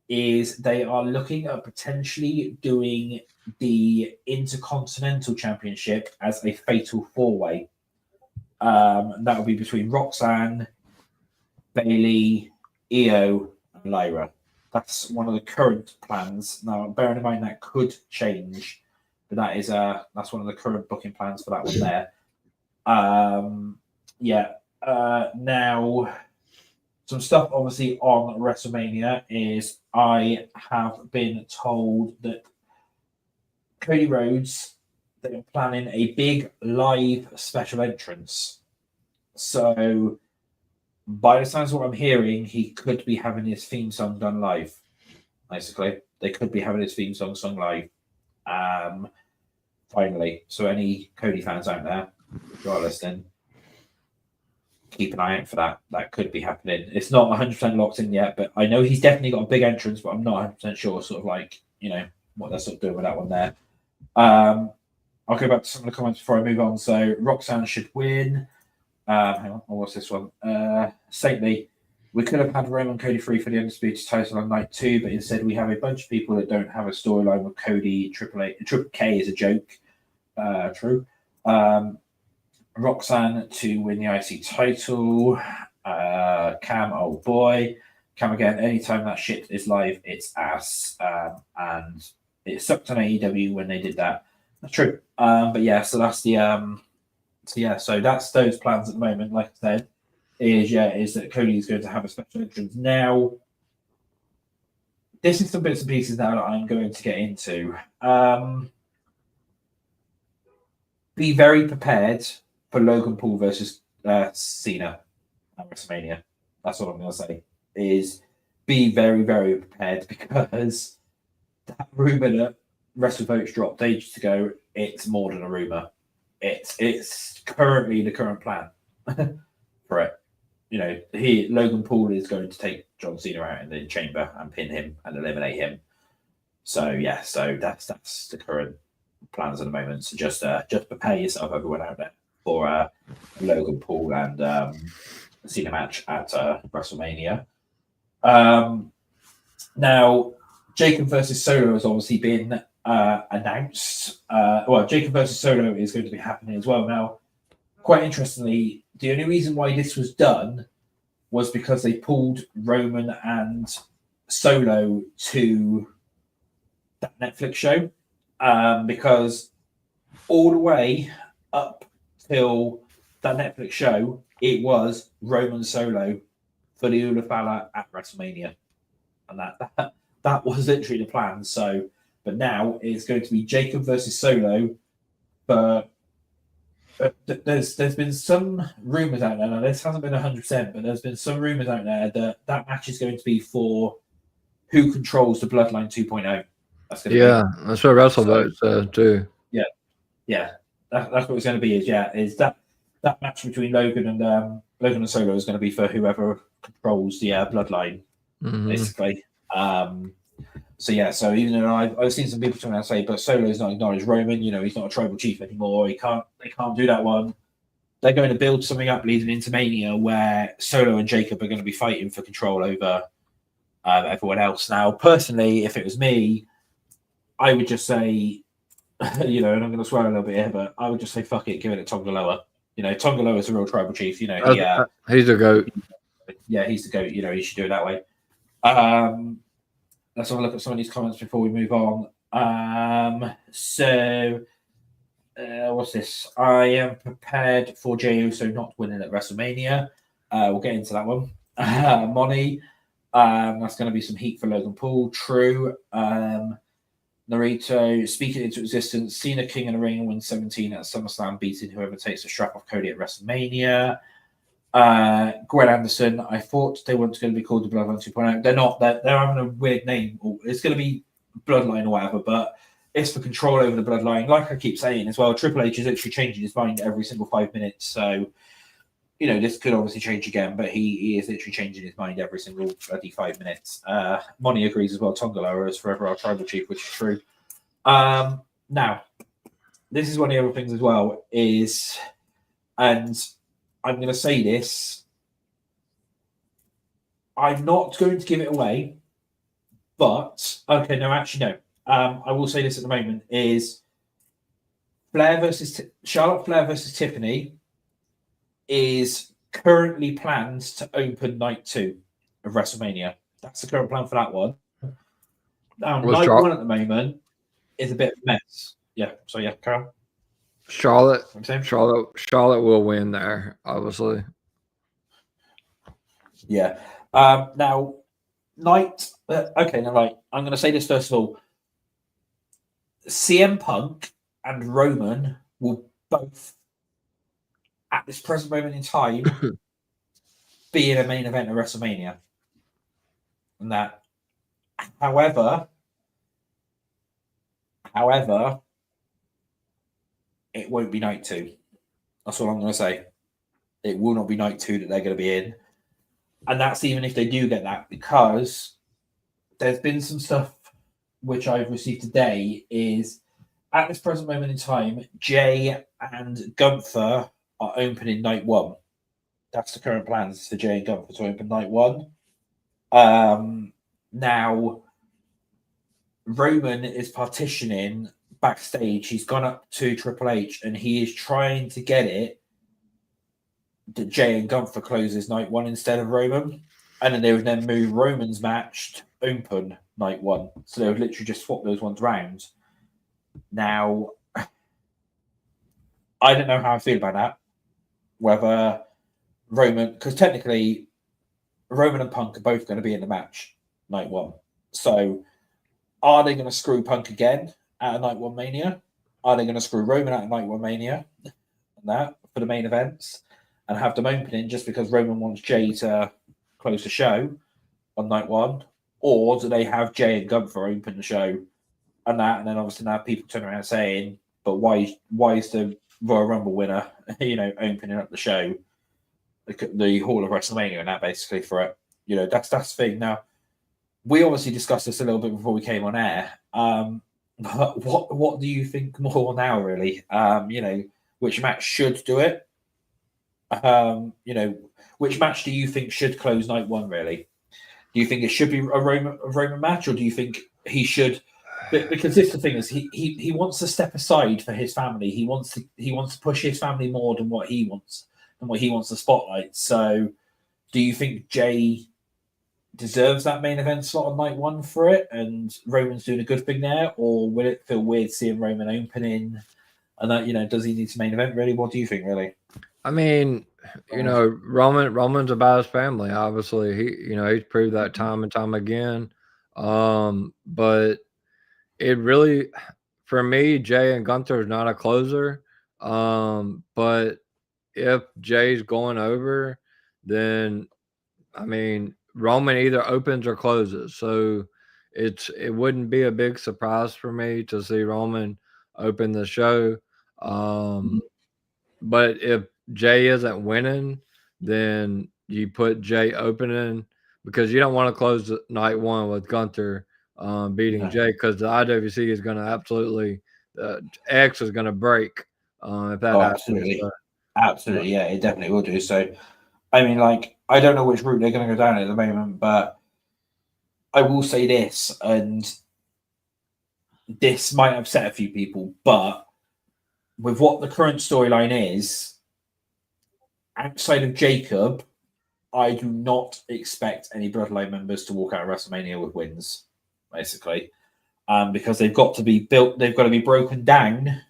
Speaker 1: is they are looking at potentially doing the Intercontinental Championship as a fatal four-way. That will be between Roxanne, Bailey, Io, and Lyra. That's one of the current plans. Now, bearing in mind that could change, but that's one of the current booking plans for that one there. Now, some stuff obviously on WrestleMania is I have been told that Cody Rhodes, they're planning a big live special entrance. So, by the sounds of what I'm hearing, he could be having his theme song done live. Basically, they could be having his theme song sung live. Finally, so any Cody fans out there, if you are listening, keep an eye out for that. That could be happening. It's not 100% locked in yet, but I know he's definitely got a big entrance, but I'm not 100% sure, sort of like, what they're sort of doing with that one there. I'll go back to some of the comments before I move on. So, Roxanne should win. Hang on, what's this one? Saintly, we could have had Roman Cody free for the Undisputed title on night 2, but instead we have a bunch of people that don't have a storyline with Cody. Triple K is a joke. True. Roxanne to win the IC title. Cam, oh boy. Cam again, anytime that shit is live, it's ass. And it sucked on AEW when they did that. That's true. But yeah, so that's the so that's those plans at the moment, like I said, is that Cody is going to have a special entrance. Now, this is some bits and pieces now that I'm going to get into. Be very prepared for Logan Paul versus Cena at WrestleMania. That's what I'm going to say. Is be very, very prepared because that rumor that WrestleVotes dropped ages ago, it's more than a rumor. It's currently the current plan for it. Logan Paul is going to take John Cena out in the chamber and pin him and eliminate him. So yeah, that's the current plans at the moment. So just prepare yourself, everyone out there, for Logan Paul and Cena match at WrestleMania. Now, Jacob versus Solo has obviously been announced. Jacob versus Solo is going to be happening as well. Now, quite interestingly, the only reason why this was done was because they pulled Roman and Solo to that Netflix show. Because all the way up till that Netflix show, it was Roman Solo for the Ulafala at WrestleMania. And that was literally the plan. So, but now it's going to be Jacob versus Solo. But there's been some rumors out there. Now, this hasn't been 100%, but there's been some rumors out there that match is going to be for who controls the Bloodline 2.0. That's going to be.
Speaker 2: That's what WrestleVotes too.
Speaker 1: Yeah. That's what it's going to be. Is that match between Logan and Solo is going to be for whoever controls the Bloodline, basically. So even though I've seen some people trying to say, but Solo's not acknowledged Roman, he's not a tribal chief anymore. They can't do that one. They're going to build something up leading into Mania where Solo and Jacob are going to be fighting for control over everyone else. Now, personally, if it was me, I would just say, and I'm going to swear a little bit here, but I would just say, fuck it, give it to Tonga Loa. Tonga Loa is a real tribal chief.
Speaker 2: He's the GOAT.
Speaker 1: Yeah, he's the GOAT. He should do it that way. Let's have a look at some of these comments before we move on. What's this? I am prepared for Jey Uso not winning at WrestleMania. We'll get into that one. Moni, That's going to be some heat for Logan Paul. True. Naruto, speaking into existence, Cena King in the ring and win 17 at SummerSlam, beating whoever takes the strap off Cody at WrestleMania. Gwen Anderson, I thought they weren't going to be called the Bloodline 2.0. They're not. They're having a weird name. It's going to be Bloodline or whatever, but it's for control over the Bloodline. Like I keep saying as well, Triple H is literally changing his mind every single 5 minutes. So, this could obviously change again, but he is literally changing his mind every single bloody 5 minutes. Money agrees as well. Tongaloa is forever our tribal chief, which is true. Now, this is one of the other things as well is, and I'm going to say this, I'm not going to give it away, but, okay, no, actually, no. I will say this at the moment is Charlotte Flair versus Tiffany is currently planned to open night 2 of WrestleMania. That's the current plan for that one. Now, night 1 at the moment is a bit of a mess. Yeah, so yeah, Carl.
Speaker 2: Charlotte will win there, obviously.
Speaker 1: Yeah. Now, night. Okay, now right. I'm going to say this first of all. CM Punk and Roman will both, at this present moment in time, be in a main event of WrestleMania. And that, however, it won't be night 2. That's all I'm going to say. It will not be night 2 that they're going to be in. And that's even if they do get that, because there's been some stuff which I've received today is, at this present moment in time, Jay and Gunther are opening night 1. That's the current plans for Jay and Gunther to open night 1. Now, Roman is partitioning backstage. He's gone up to Triple H and he is trying to get it that Jay and Gunther closes night 1 instead of Roman. And then they would then move Roman's match to open night 1. So they would literally just swap those ones round. Now, I don't know how I feel about that. Whether Roman, because technically Roman and Punk are both going to be in the match night 1. So are they going to screw Punk again at a night 1 Mania? Are they going to screw Roman at a night 1 Mania? And that for the main events and have them opening just because Roman wants Jay to close the show on night 1? Or do they have Jay and Gunther open the show and that, and then obviously now people turn around saying, but why is the Royal Rumble winner, opening up the show, the Hall of WrestleMania, and that basically for it. That's the thing. Now, we obviously discussed this a little bit before we came on air. But what do you think more now, really? Which match should do it? Which match do you think should close night 1, really? Do you think it should be a Roman match, or do you think he should? Because this the thing is, he wants to step aside for his family. He wants to push his family more than what he wants the spotlight. So, do you think Jay deserves that main event slot on night 1 for it, and Roman's doing a good thing there, or will it feel weird seeing Roman opening? And that does he need to main event really? What do you think really?
Speaker 2: I mean, Roman's about his family. Obviously, he's proved that time and time again. But it really, for me, Jay and Gunther is not a closer. But if Jay's going over, then I mean, Roman either opens or closes. So it wouldn't be a big surprise for me to see Roman open the show. But if Jay isn't winning, then you put Jay opening because you don't want to close night 1 with Gunther beating Jay, because the IWC is going to absolutely X is going to break if that happens.
Speaker 1: Absolutely. Absolutely, yeah, it definitely will do. So, I mean, I don't know which route they're going to go down at the moment, but I will say this, and this might upset a few people, but with what the current storyline is, outside of Jacob, I do not expect any Bloodline members to walk out of WrestleMania with wins, basically, because they've got to be built, they've got to be broken down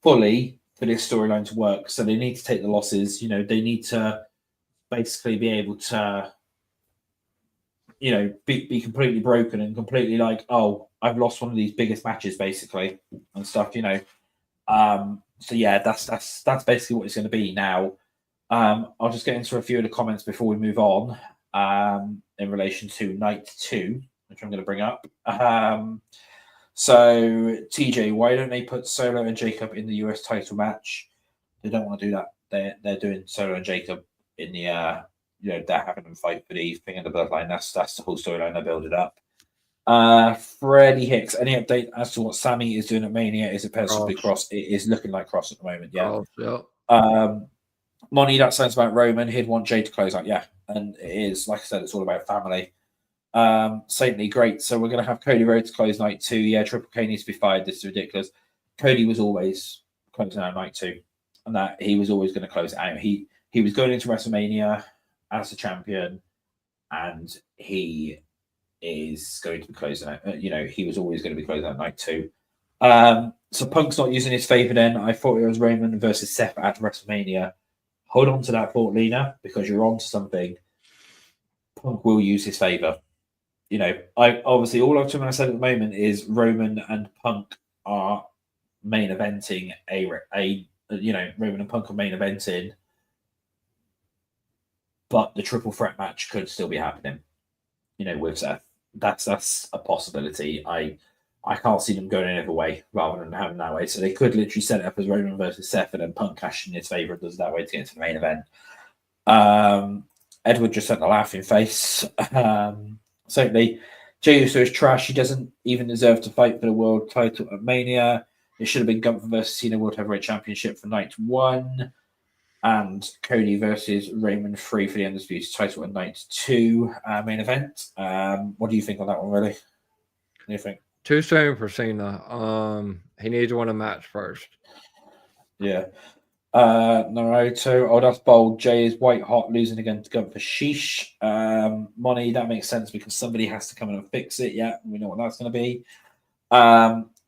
Speaker 1: fully for this storyline to work. So they need to take the losses. They need to basically be able to be completely broken and completely like, oh, I've lost one of these biggest matches basically and stuff. So yeah, that's basically what it's going to be now. I'll just get into a few of the comments before we move on in relation to night 2, which I'm going to bring up. So TJ, why don't they put Solo and Jacob in the US title match? They don't want to do that. They're doing Solo and Jacob in the they're having them fight for the thing in the bloodline. That's the whole storyline they build it up. Freddie Hicks, any update as to what Sammy is doing at Mania? Is it possibly Cross? It is looking like Cross at the moment, yeah.
Speaker 2: Cross, yeah.
Speaker 1: Money, that sounds about Roman. He'd want Jay to close out, yeah. And it is, like I said, it's all about family. Saintly, great. So we're going to have Cody Rhodes close night 2. Yeah, Triple K needs to be fired. This is ridiculous. Cody was always closing out night 2. And that he was always going to close it out. He was going into WrestleMania as a champion, and he is going to be closing out. He was always going to be closing out night 2. So Punk's not using his favor then. I thought it was Roman versus Seth at WrestleMania. Hold on to that thought, Lena, because you're on to something. Punk will use his favor. I obviously all I've said at the moment is Roman and Punk are main eventing Roman and Punk are main eventing, but the triple threat match could still be happening. With Seth, that's a possibility. I can't see them going any other way rather than having that way. So they could literally set it up as Roman versus Seth, and then Punk cashes in his favor and does it that way to get to the main event. Edward just sent a laughing face. Certainly, Jey Uso is trash. He doesn't even deserve to fight for the world title at Mania. It should have been Gunther versus Cena World Heavyweight Championship for night 1. And Cody versus Roman 3 for the Undisputed title at night 2 main event. What do you think on that one, really? What do you think?
Speaker 2: Too soon for Cena. He needs to win a match first.
Speaker 1: Yeah. Naruto. Oh, that's bold. Jay is white hot, losing again to Gunther. Sheesh. Money, that makes sense because somebody has to come in and fix it. Yeah, we know what that's going to be.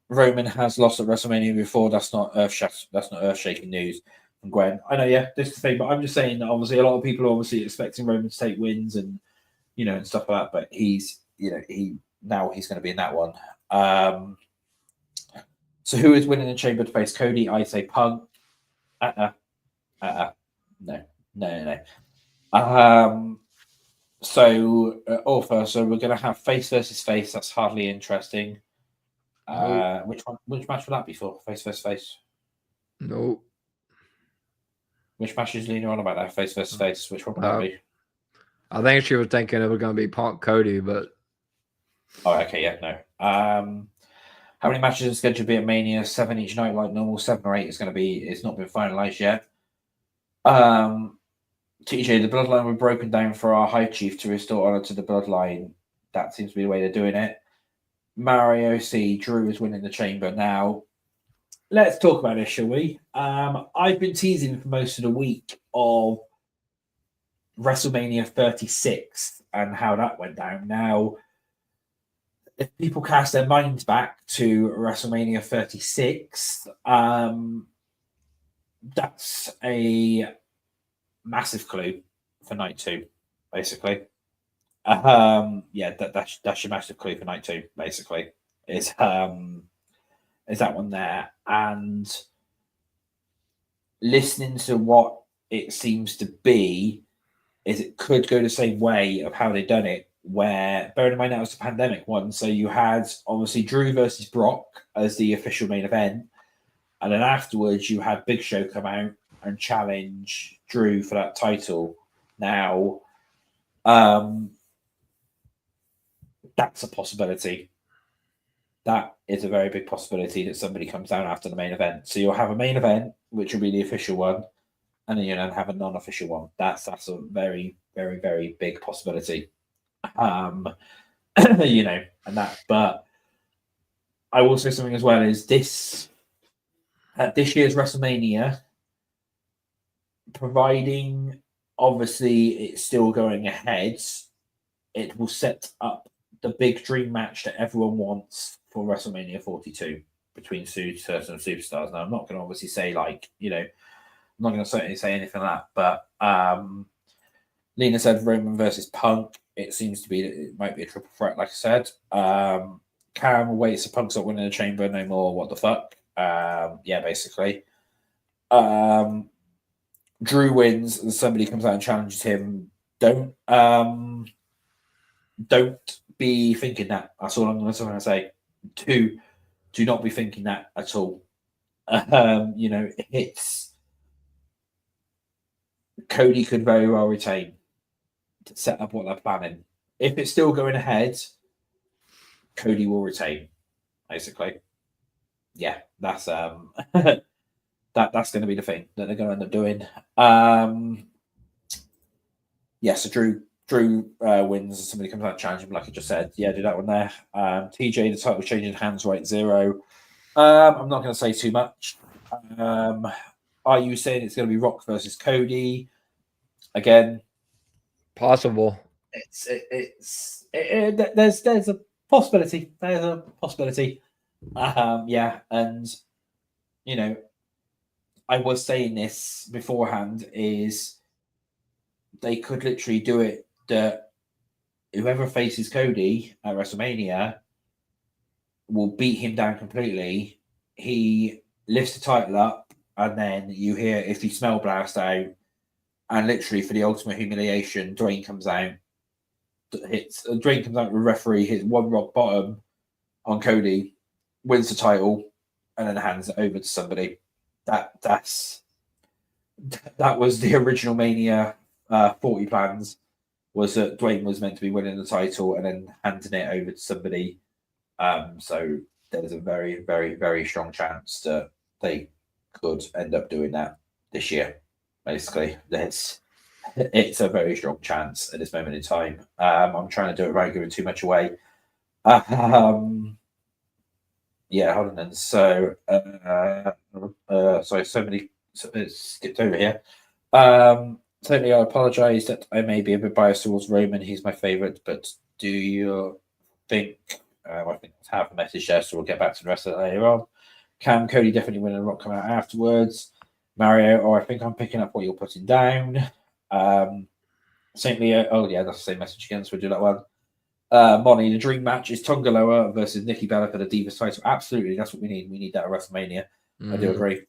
Speaker 1: Roman has lost at WrestleMania before. That's not earth-shaking news from Gwen. I know, yeah, this is the thing, but I'm just saying that obviously a lot of people are obviously expecting Roman to take wins and and stuff like that. But he's he's going to be in that one. So who is winning the Chamber to face Cody? I say Punk. No. So Orpha, so we're going to have face versus face. That's hardly interesting.
Speaker 2: Nope.
Speaker 1: Which match would that be for? Face versus face?
Speaker 2: Nope.
Speaker 1: Which match is Lena on about that? Face versus face? Which one would that be?
Speaker 2: I think she was thinking it was going to be Punk Cody, but...
Speaker 1: Oh, okay, yeah, no. How many matches are scheduled to be at Mania? 7 each night, like normal. 7 or 8 is going to be. It's not been finalized yet. TJ, the bloodline were broken down for our High Chief to restore honor to the bloodline. That seems to be the way they're doing it. Mario C. Drew is winning the Chamber now. Let's talk about this, shall we? I've been teasing for most of the week of WrestleMania 36 and how that went down. Now, if people cast their minds back to WrestleMania 36, that's a massive clue for night 2, basically. That's your massive clue for night 2, basically. Is that one there? And listening to what it seems to be, is it could go the same way of how they've done it, where, bearing in mind that was the pandemic one, so you had obviously Drew versus Brock as the official main event, and then afterwards you had Big Show come out and challenge Drew for that title. Now, that's a possibility. That is a very big possibility that somebody comes down after the main event. So you'll have a main event, which will be the official one, and then you'll have a non-official one. That's a very, very, very big possibility. And that. But I will say something as well is this at this year's WrestleMania, providing obviously it's still going ahead, it will set up the big dream match that everyone wants for WrestleMania 42 between certain superstars. Now, I'm not going to obviously say I'm not going to certainly say anything like that, but Lena said Roman versus Punk. it seems to be that it might be a triple threat, like I said. Cam waits, the Punk's not winning the chamber no more. What the fuck? Yeah, basically. Drew wins and somebody comes out and challenges him. Don't be thinking that. That's all I'm going to say. Do not be thinking that at all. It's Cody could very well retain to set up what they're planning. If it's still going ahead, Cody will retain, basically. Yeah, that's that's going to be the thing that they're going to end up doing. So Drew wins. Somebody comes out and challenges him, like I just said. Yeah, do that one there. TJ, the title changing hands right Xero. I'm not going to say too much. Are you saying it's going to be Rock versus Cody? Again,
Speaker 2: possible.
Speaker 1: There's a possibility. There's a possibility. And I was saying this beforehand is they could literally do it that whoever faces Cody at WrestleMania will beat him down completely. He lifts the title up, and then you hear if he smell blast out, and literally for the ultimate humiliation, Dwayne comes out. Dwayne comes out with a referee, hits one rock bottom on Cody, wins the title, and then hands it over to somebody. That was the original Mania 40 plans. Was that Dwayne was meant to be winning the title and then handing it over to somebody. So there's a very, very, very strong chance that they could end up doing that this year. Basically, it's a very strong chance at this moment in time. I'm trying to do it without giving too much away. Yeah, hold on then. So, sorry, somebody skipped over here. Totally, I apologise that I may be a bit biased towards Roman. He's my favourite, but do you think? I think that's half a message there, so we'll get back to the rest of it later on. Cam, Cody definitely winning the Rock come out afterwards. Mario, I think I'm picking up what you're putting down. Saint Leo, oh yeah, that's the same message again, so we'll do that one. Monty, the dream match is Tonga Loa versus Nikki Bella for the Divas title. Absolutely, that's what we need. We need that at WrestleMania. I do agree.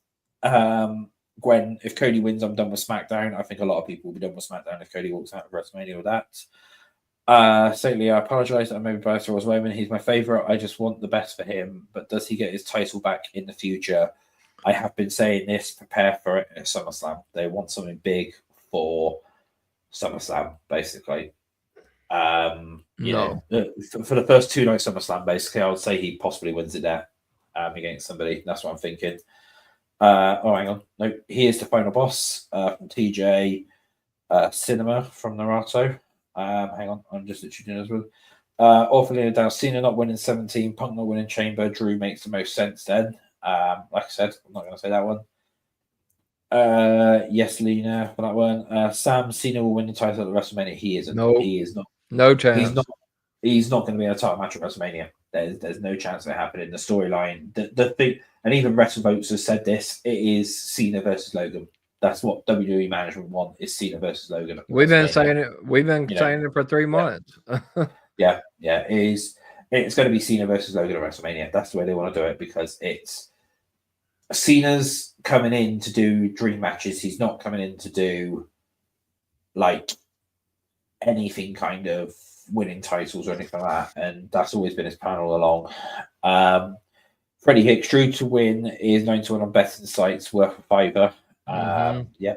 Speaker 1: Gwen, if Cody wins, I'm done with SmackDown. I think a lot of people will be done with SmackDown if Cody walks out of WrestleMania with that. Saintly, I apologize that I maybe biased towards Roman. He's my favorite. I just want the best for him. But does he get his title back in the future? I have been saying this. Prepare for it at SummerSlam. They want something big for SummerSlam, basically. For the first 2 nights SummerSlam, basically, I would say he possibly wins it there against somebody. That's what I'm thinking. Hang on. No, he is the final boss from TJ Cinema from Naruto. Hang on, I'm just literally doing this with. Orphalina down, Cena not winning 17, Punk not winning Chamber. Drew makes the most sense then. Like I said, I'm not going to say that one. Yes, Lena for that one. Sam, Cena will win the title at WrestleMania. He isn't.
Speaker 2: Nope.
Speaker 1: He is not.
Speaker 2: No chance.
Speaker 1: He's not going to be in a title match at WrestleMania. There's no chance of it happening. The storyline, the thing, and even WrestleVotes has said this. It is Cena versus Logan. That's what WWE management want: is Cena versus Logan.
Speaker 2: We've been saying it. We've been saying it for 3 months.
Speaker 1: Yeah. It's going to be Cena versus Logan at WrestleMania. That's the way they want to do it because it's Cena's coming in to do dream matches. He's not coming in to do like anything kind of winning titles or anything like that, and that's always been his plan all along. Freddie Hicks, Drew to win is 9-1 on betting sites, worth a $5. Yeah.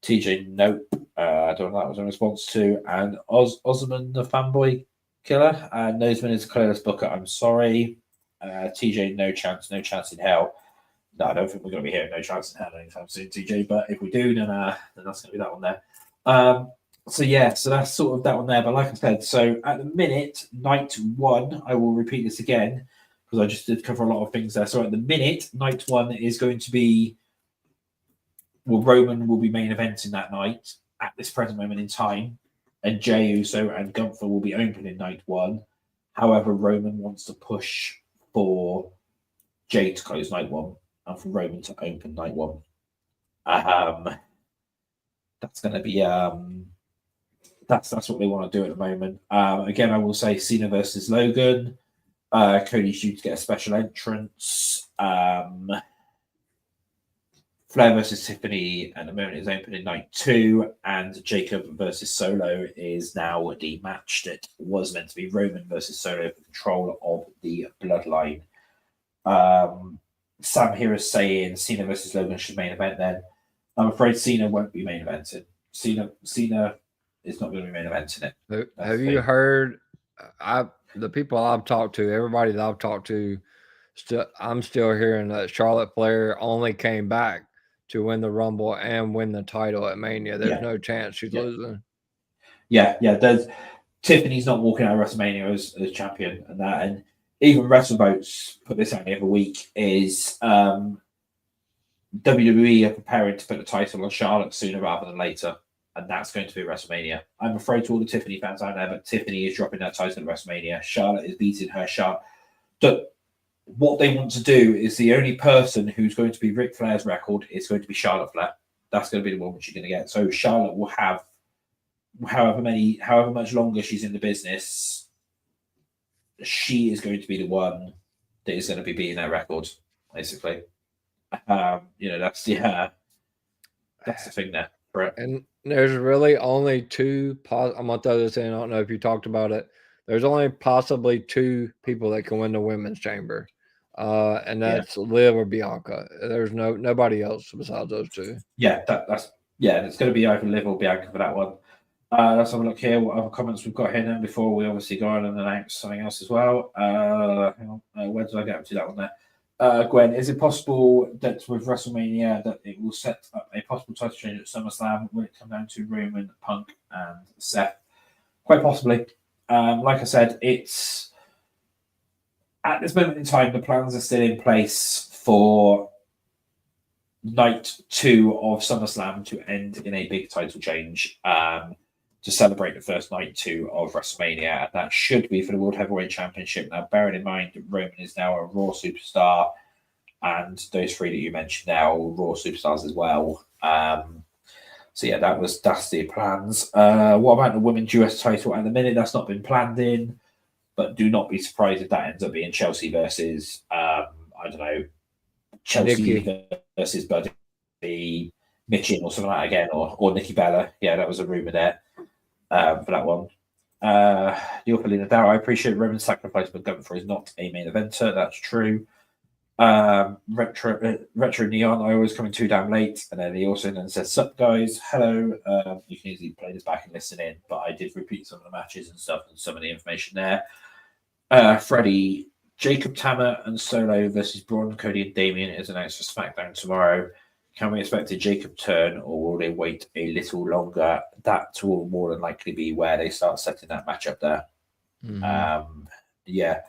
Speaker 1: TJ, nope. I don't know what that was in response to. And Osman, the fanboy killer, Noseman is a clueless booker. I'm sorry. TJ, no chance in hell. No, I don't think we're going to be hearing no chance in hell anytime soon, TJ. But if we do, then that's going to be that one there. So that's sort of that one there. But like I said, so at the minute, night 1, I will repeat this again because I just did cover a lot of things there. So at the minute, night 1 is going to be, well, Roman will be main eventing that night at this present moment in time, and Jey Uso and Gunther will be opening night 1. However, Roman wants to push for Jey to close night 1 and for Roman to open night 1. That's going to be that's what they want to do at the moment. Again, I will say Cena versus Logan. Cody's due to get a special entrance. Flair versus Tiffany at the moment is opening night 2, and Jacob versus Solo is now dematched. It was meant to be Roman versus Solo for control of the bloodline. Sam here is saying Cena versus Logan should main event then. I'm afraid Cena won't be main evented. Cena is not going to be main eventing it.
Speaker 2: Have you heard? The people I've talked to, everybody that I've talked to, I'm still hearing that Charlotte Flair only came back to win the Rumble and win the title at Mania. There's no chance she's losing.
Speaker 1: Yeah. Tiffany's not walking out of WrestleMania as champion, and even WrestleBoats put this out the other week. Is WWE are preparing to put the title on Charlotte sooner rather than later, and that's going to be WrestleMania. I'm afraid to all the Tiffany fans out there, but Tiffany is dropping that title at WrestleMania. Charlotte is beating her. What they want to do is the only person who's going to be Ric Flair's record is going to be Charlotte Flair. That's going to be the one she's going to get. So Charlotte will have however much longer she's in the business, she is going to be the one that is going to be beating their record, basically. That's the thing there. Right?
Speaker 2: And there's really only two. I'm gonna throw this in. I don't know if you talked about it. There's only possibly 2 people that can win the women's chamber, and that's Liv or Bianca. There's nobody else besides those 2.
Speaker 1: Yeah, it's going to be either Liv or Bianca for that one. Let's have a look here. What other comments we've got here then before we obviously go on and announce something else as well. Hang on. Where did I get up to that one there? Gwen, is it possible that with WrestleMania that it will set up a possible title change at SummerSlam? Will it come down to Roman, Punk, and Seth? Quite possibly. Like I said, it's at this moment in time, the plans are still in place for night 2 of SummerSlam to end in a big title change to celebrate the first night 2 of WrestleMania, and that should be for the World Heavyweight Championship. Now, bearing in mind that Roman is now a Raw superstar, and those 3 that you mentioned now are Raw superstars as well. So yeah, that's the plans. What about the women's US title? At the minute, that's not been planned in, but do not be surprised if that ends up being Chelsea versus Chelsea versus Buddy Mitchin or something like that again, or Nikki Bella. Yeah, that was a rumor there for that one. Neil Polina Dow, I appreciate Roman's sacrifice, but going for is not a main eventer. That's true. Retro Neon, I always coming too damn late, and then he also then says, "Sup guys, hello." You can easily play this back and listen in, but I did repeat some of the matches and stuff and some of the information there. Freddie, Jacob Tammer and Solo versus Braun, Cody, and Damien is announced for SmackDown tomorrow. Can we expect a Jacob turn, or will they wait a little longer? That will more than likely be where they start setting that match up there. Yeah.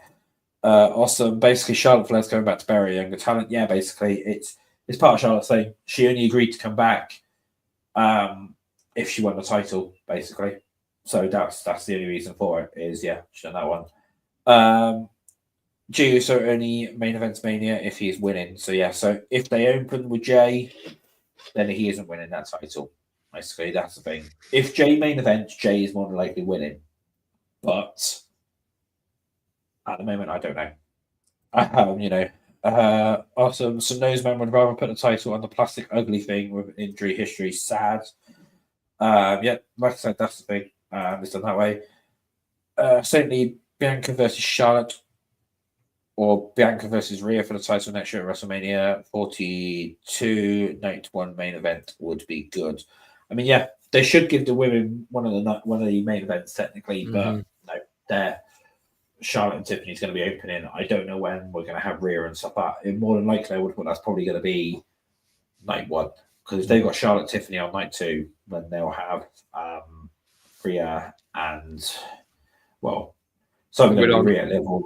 Speaker 1: Awesome. Basically, Charlotte Flair's going back to bury a younger talent. Yeah, basically, it's part of Charlotte's thing. She only agreed to come back if she won the title, basically. So that's the only reason for it. Is she's done that one. Jey Uso only main events Mania if he's winning. So yeah, so if they open with Jey, then he isn't winning that title. Basically, that's the thing. If Jey main events, Jey is more than likely winning. But at the moment, I don't know. Awesome. So Noseman would rather put the title on the plastic ugly thing with injury history. Sad. Like I said, that's the thing. It's done that way. Certainly, Bianca versus Charlotte, or Bianca versus Rhea for the title next year at WrestleMania 42 night 1 main event would be good. I mean, yeah, they should give the women one of the main events technically, but no, they're Charlotte and Tiffany's going to be opening. I don't know when we're going to have Rhea and stuff like that. More than likely, I would put that's probably going to be night 1, because if they've got Charlotte and Tiffany on night 2, then they'll have Rhea and so going to be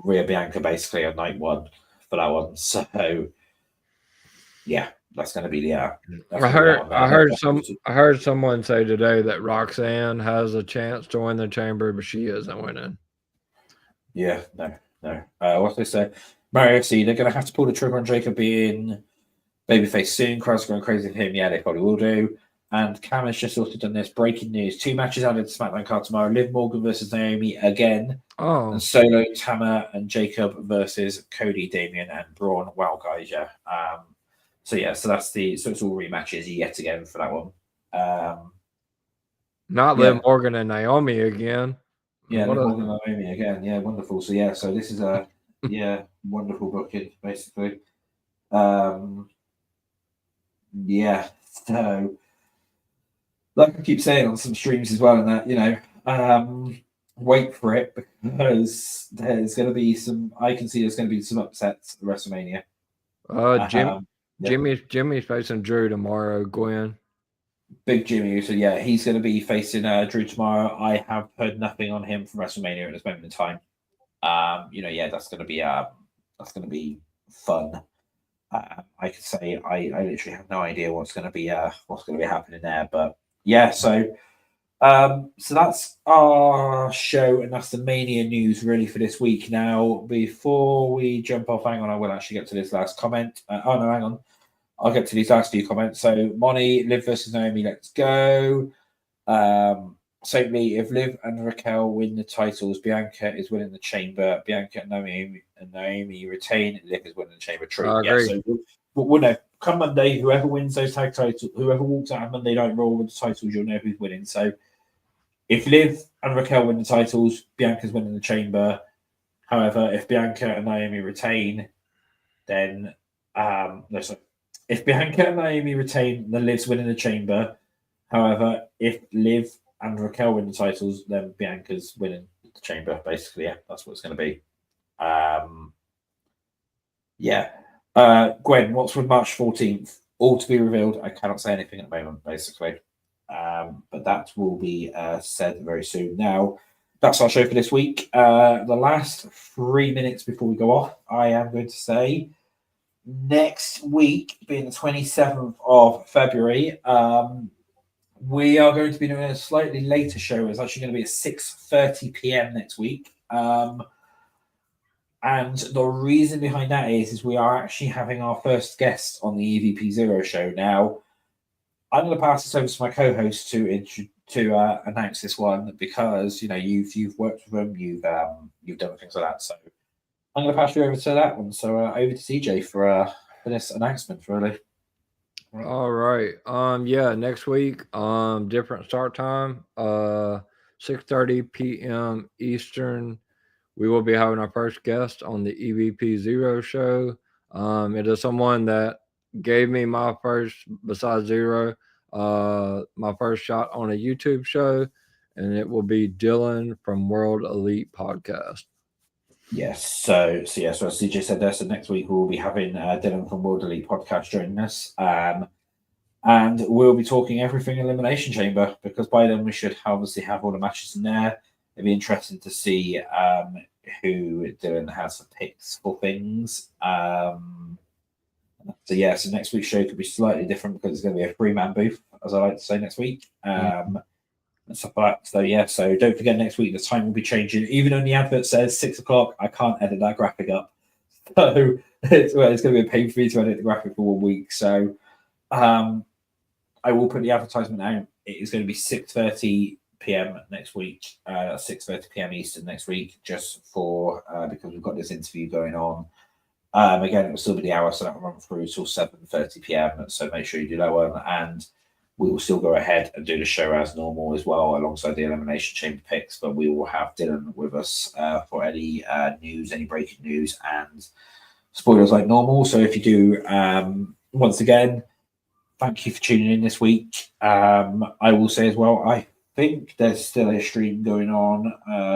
Speaker 1: Rhea Bianca basically on night 1 for that one. So yeah, that's going to be the.
Speaker 2: I heard someone say today that Roxanne has a chance to win the chamber, but she isn't winning.
Speaker 1: Yeah, no. What they say, Mario FC, they're going to have to pull the trigger on Jacob being babyface soon. Crowds are going crazy for him. Yeah, they probably will do. And Cam has just also done this. Breaking news. 2 matches added to SmackDown card tomorrow. Liv Morgan versus Naomi again.
Speaker 2: Oh,
Speaker 1: And Solo, Tama, and Jacob versus Cody, Damian, and Braun. Wow, guys, yeah. So it's all rematches yet again for that one.
Speaker 2: not
Speaker 1: Yeah.
Speaker 2: Liv Morgan and Naomi again.
Speaker 1: Yeah,
Speaker 2: What
Speaker 1: Liv
Speaker 2: a-
Speaker 1: Morgan and Naomi again. Yeah, wonderful. So this is a wonderful booking, basically. Yeah, so like I keep saying on some streams as well, and that wait for it because there's going to be some. I can see there's going to be some upsets at WrestleMania.
Speaker 2: Jimmy's facing Drew tomorrow, Gwen.
Speaker 1: Big Jimmy. So yeah, he's going to be facing Drew tomorrow. I have heard nothing on him from WrestleMania at this moment in time. That's going to be fun. I could say I literally have no idea what's going to be happening there, but yeah. So that's our show, and that's the Mania news really for this week. Now, before we jump off, hang on, I will actually get to this last comment. Hang on. I'll get to these last few comments. So, Moni, Liv versus Naomi, let's go. Simply, if Liv and Raquel win the titles, Bianca is winning the Chamber. Bianca and Naomi retain. Liv is winning the Chamber. True.
Speaker 2: I agree.
Speaker 1: So we'll know. Come Monday, whoever wins those tag titles, whoever walks out of Monday Night Raw with the titles, you'll know who's winning. So if Liv and Raquel win the titles, Bianca's winning the Chamber. However, if Bianca and Naomi retain, then if Bianca and Naomi retain, then Liv's winning the Chamber. However, if Liv and Raquel win the titles, then Bianca's winning the Chamber. Basically, yeah, that's what it's going to be. Gwen, what's with March 14th? All to be revealed. I cannot say anything at the moment, basically. But that will be said very soon. Now, that's our show for this week. The last 3 minutes before we go off, I am going to say next week, being the 27th of February, we are going to be doing a slightly later show. It's actually going to be at 6:30 p.m. next week. And the reason behind that is we are actually having our first guest on the EVP Xero show. Now, I'm going to pass this over to my co-host to announce this one because you've worked with them, you've done things like that. So I'm going to pass you over to that one. So over to CJ for this announcement, really.
Speaker 2: All right. Next week, different start time, 6:30 p.m. Eastern. We will be having our first guest on the EVP Xero show. It is someone that gave me my first, besides Xero, my first shot on a YouTube show, and it will be Dylan from World Elite Podcast.
Speaker 1: Yes. So as CJ said there, so next week we'll be having Dylan from World Elite Podcast joining us. And we'll be talking everything Elimination Chamber because by then we should obviously have all the matches in there. It'd be interesting to see who Dylan has for picks for things. So next week's show could be slightly different because it's going to be a 3-man booth, as I like to say next week. And stuff like that. So don't forget next week the time will be changing. Even on the advert says 6 o'clock, I can't edit that graphic up. So it's going to be a pain for me to edit the graphic for 1 week. So I will put the advertisement out. It is going to be 6:30 p.m. next week, 6:30 p.m. Eastern next week, just for because we've got this interview going on. Again, it will still be the hour, so that will run through till 7:30 p.m. So make sure you do that one, and we will still go ahead and do the show as normal as well, alongside the Elimination Chamber picks. But we will have Dylan with us for any news, any breaking news, and spoilers like normal. So if you do, once again, thank you for tuning in this week. I will say as well, I think there's still a stream going on.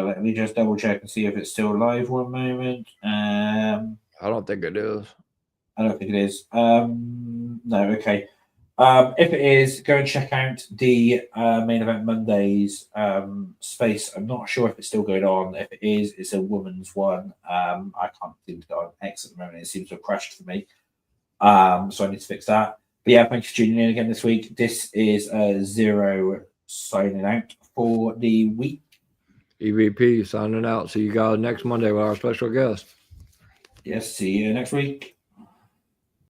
Speaker 1: Let me just double check and see if it's still live. 1 moment.
Speaker 2: I don't think it is.
Speaker 1: I don't think it is. No, okay. If it is, go and check out the Main Event Mondays space. I'm not sure if it's still going on. If it is, it's a woman's one. I can't seem to go on X at the moment. It seems to have crashed for me. So I need to fix that. But yeah, thank you for tuning in again this week. This is Xero signing out for the week.
Speaker 2: EVP signing out. See you guys next Monday with our special guest.
Speaker 1: Yes, see you next week.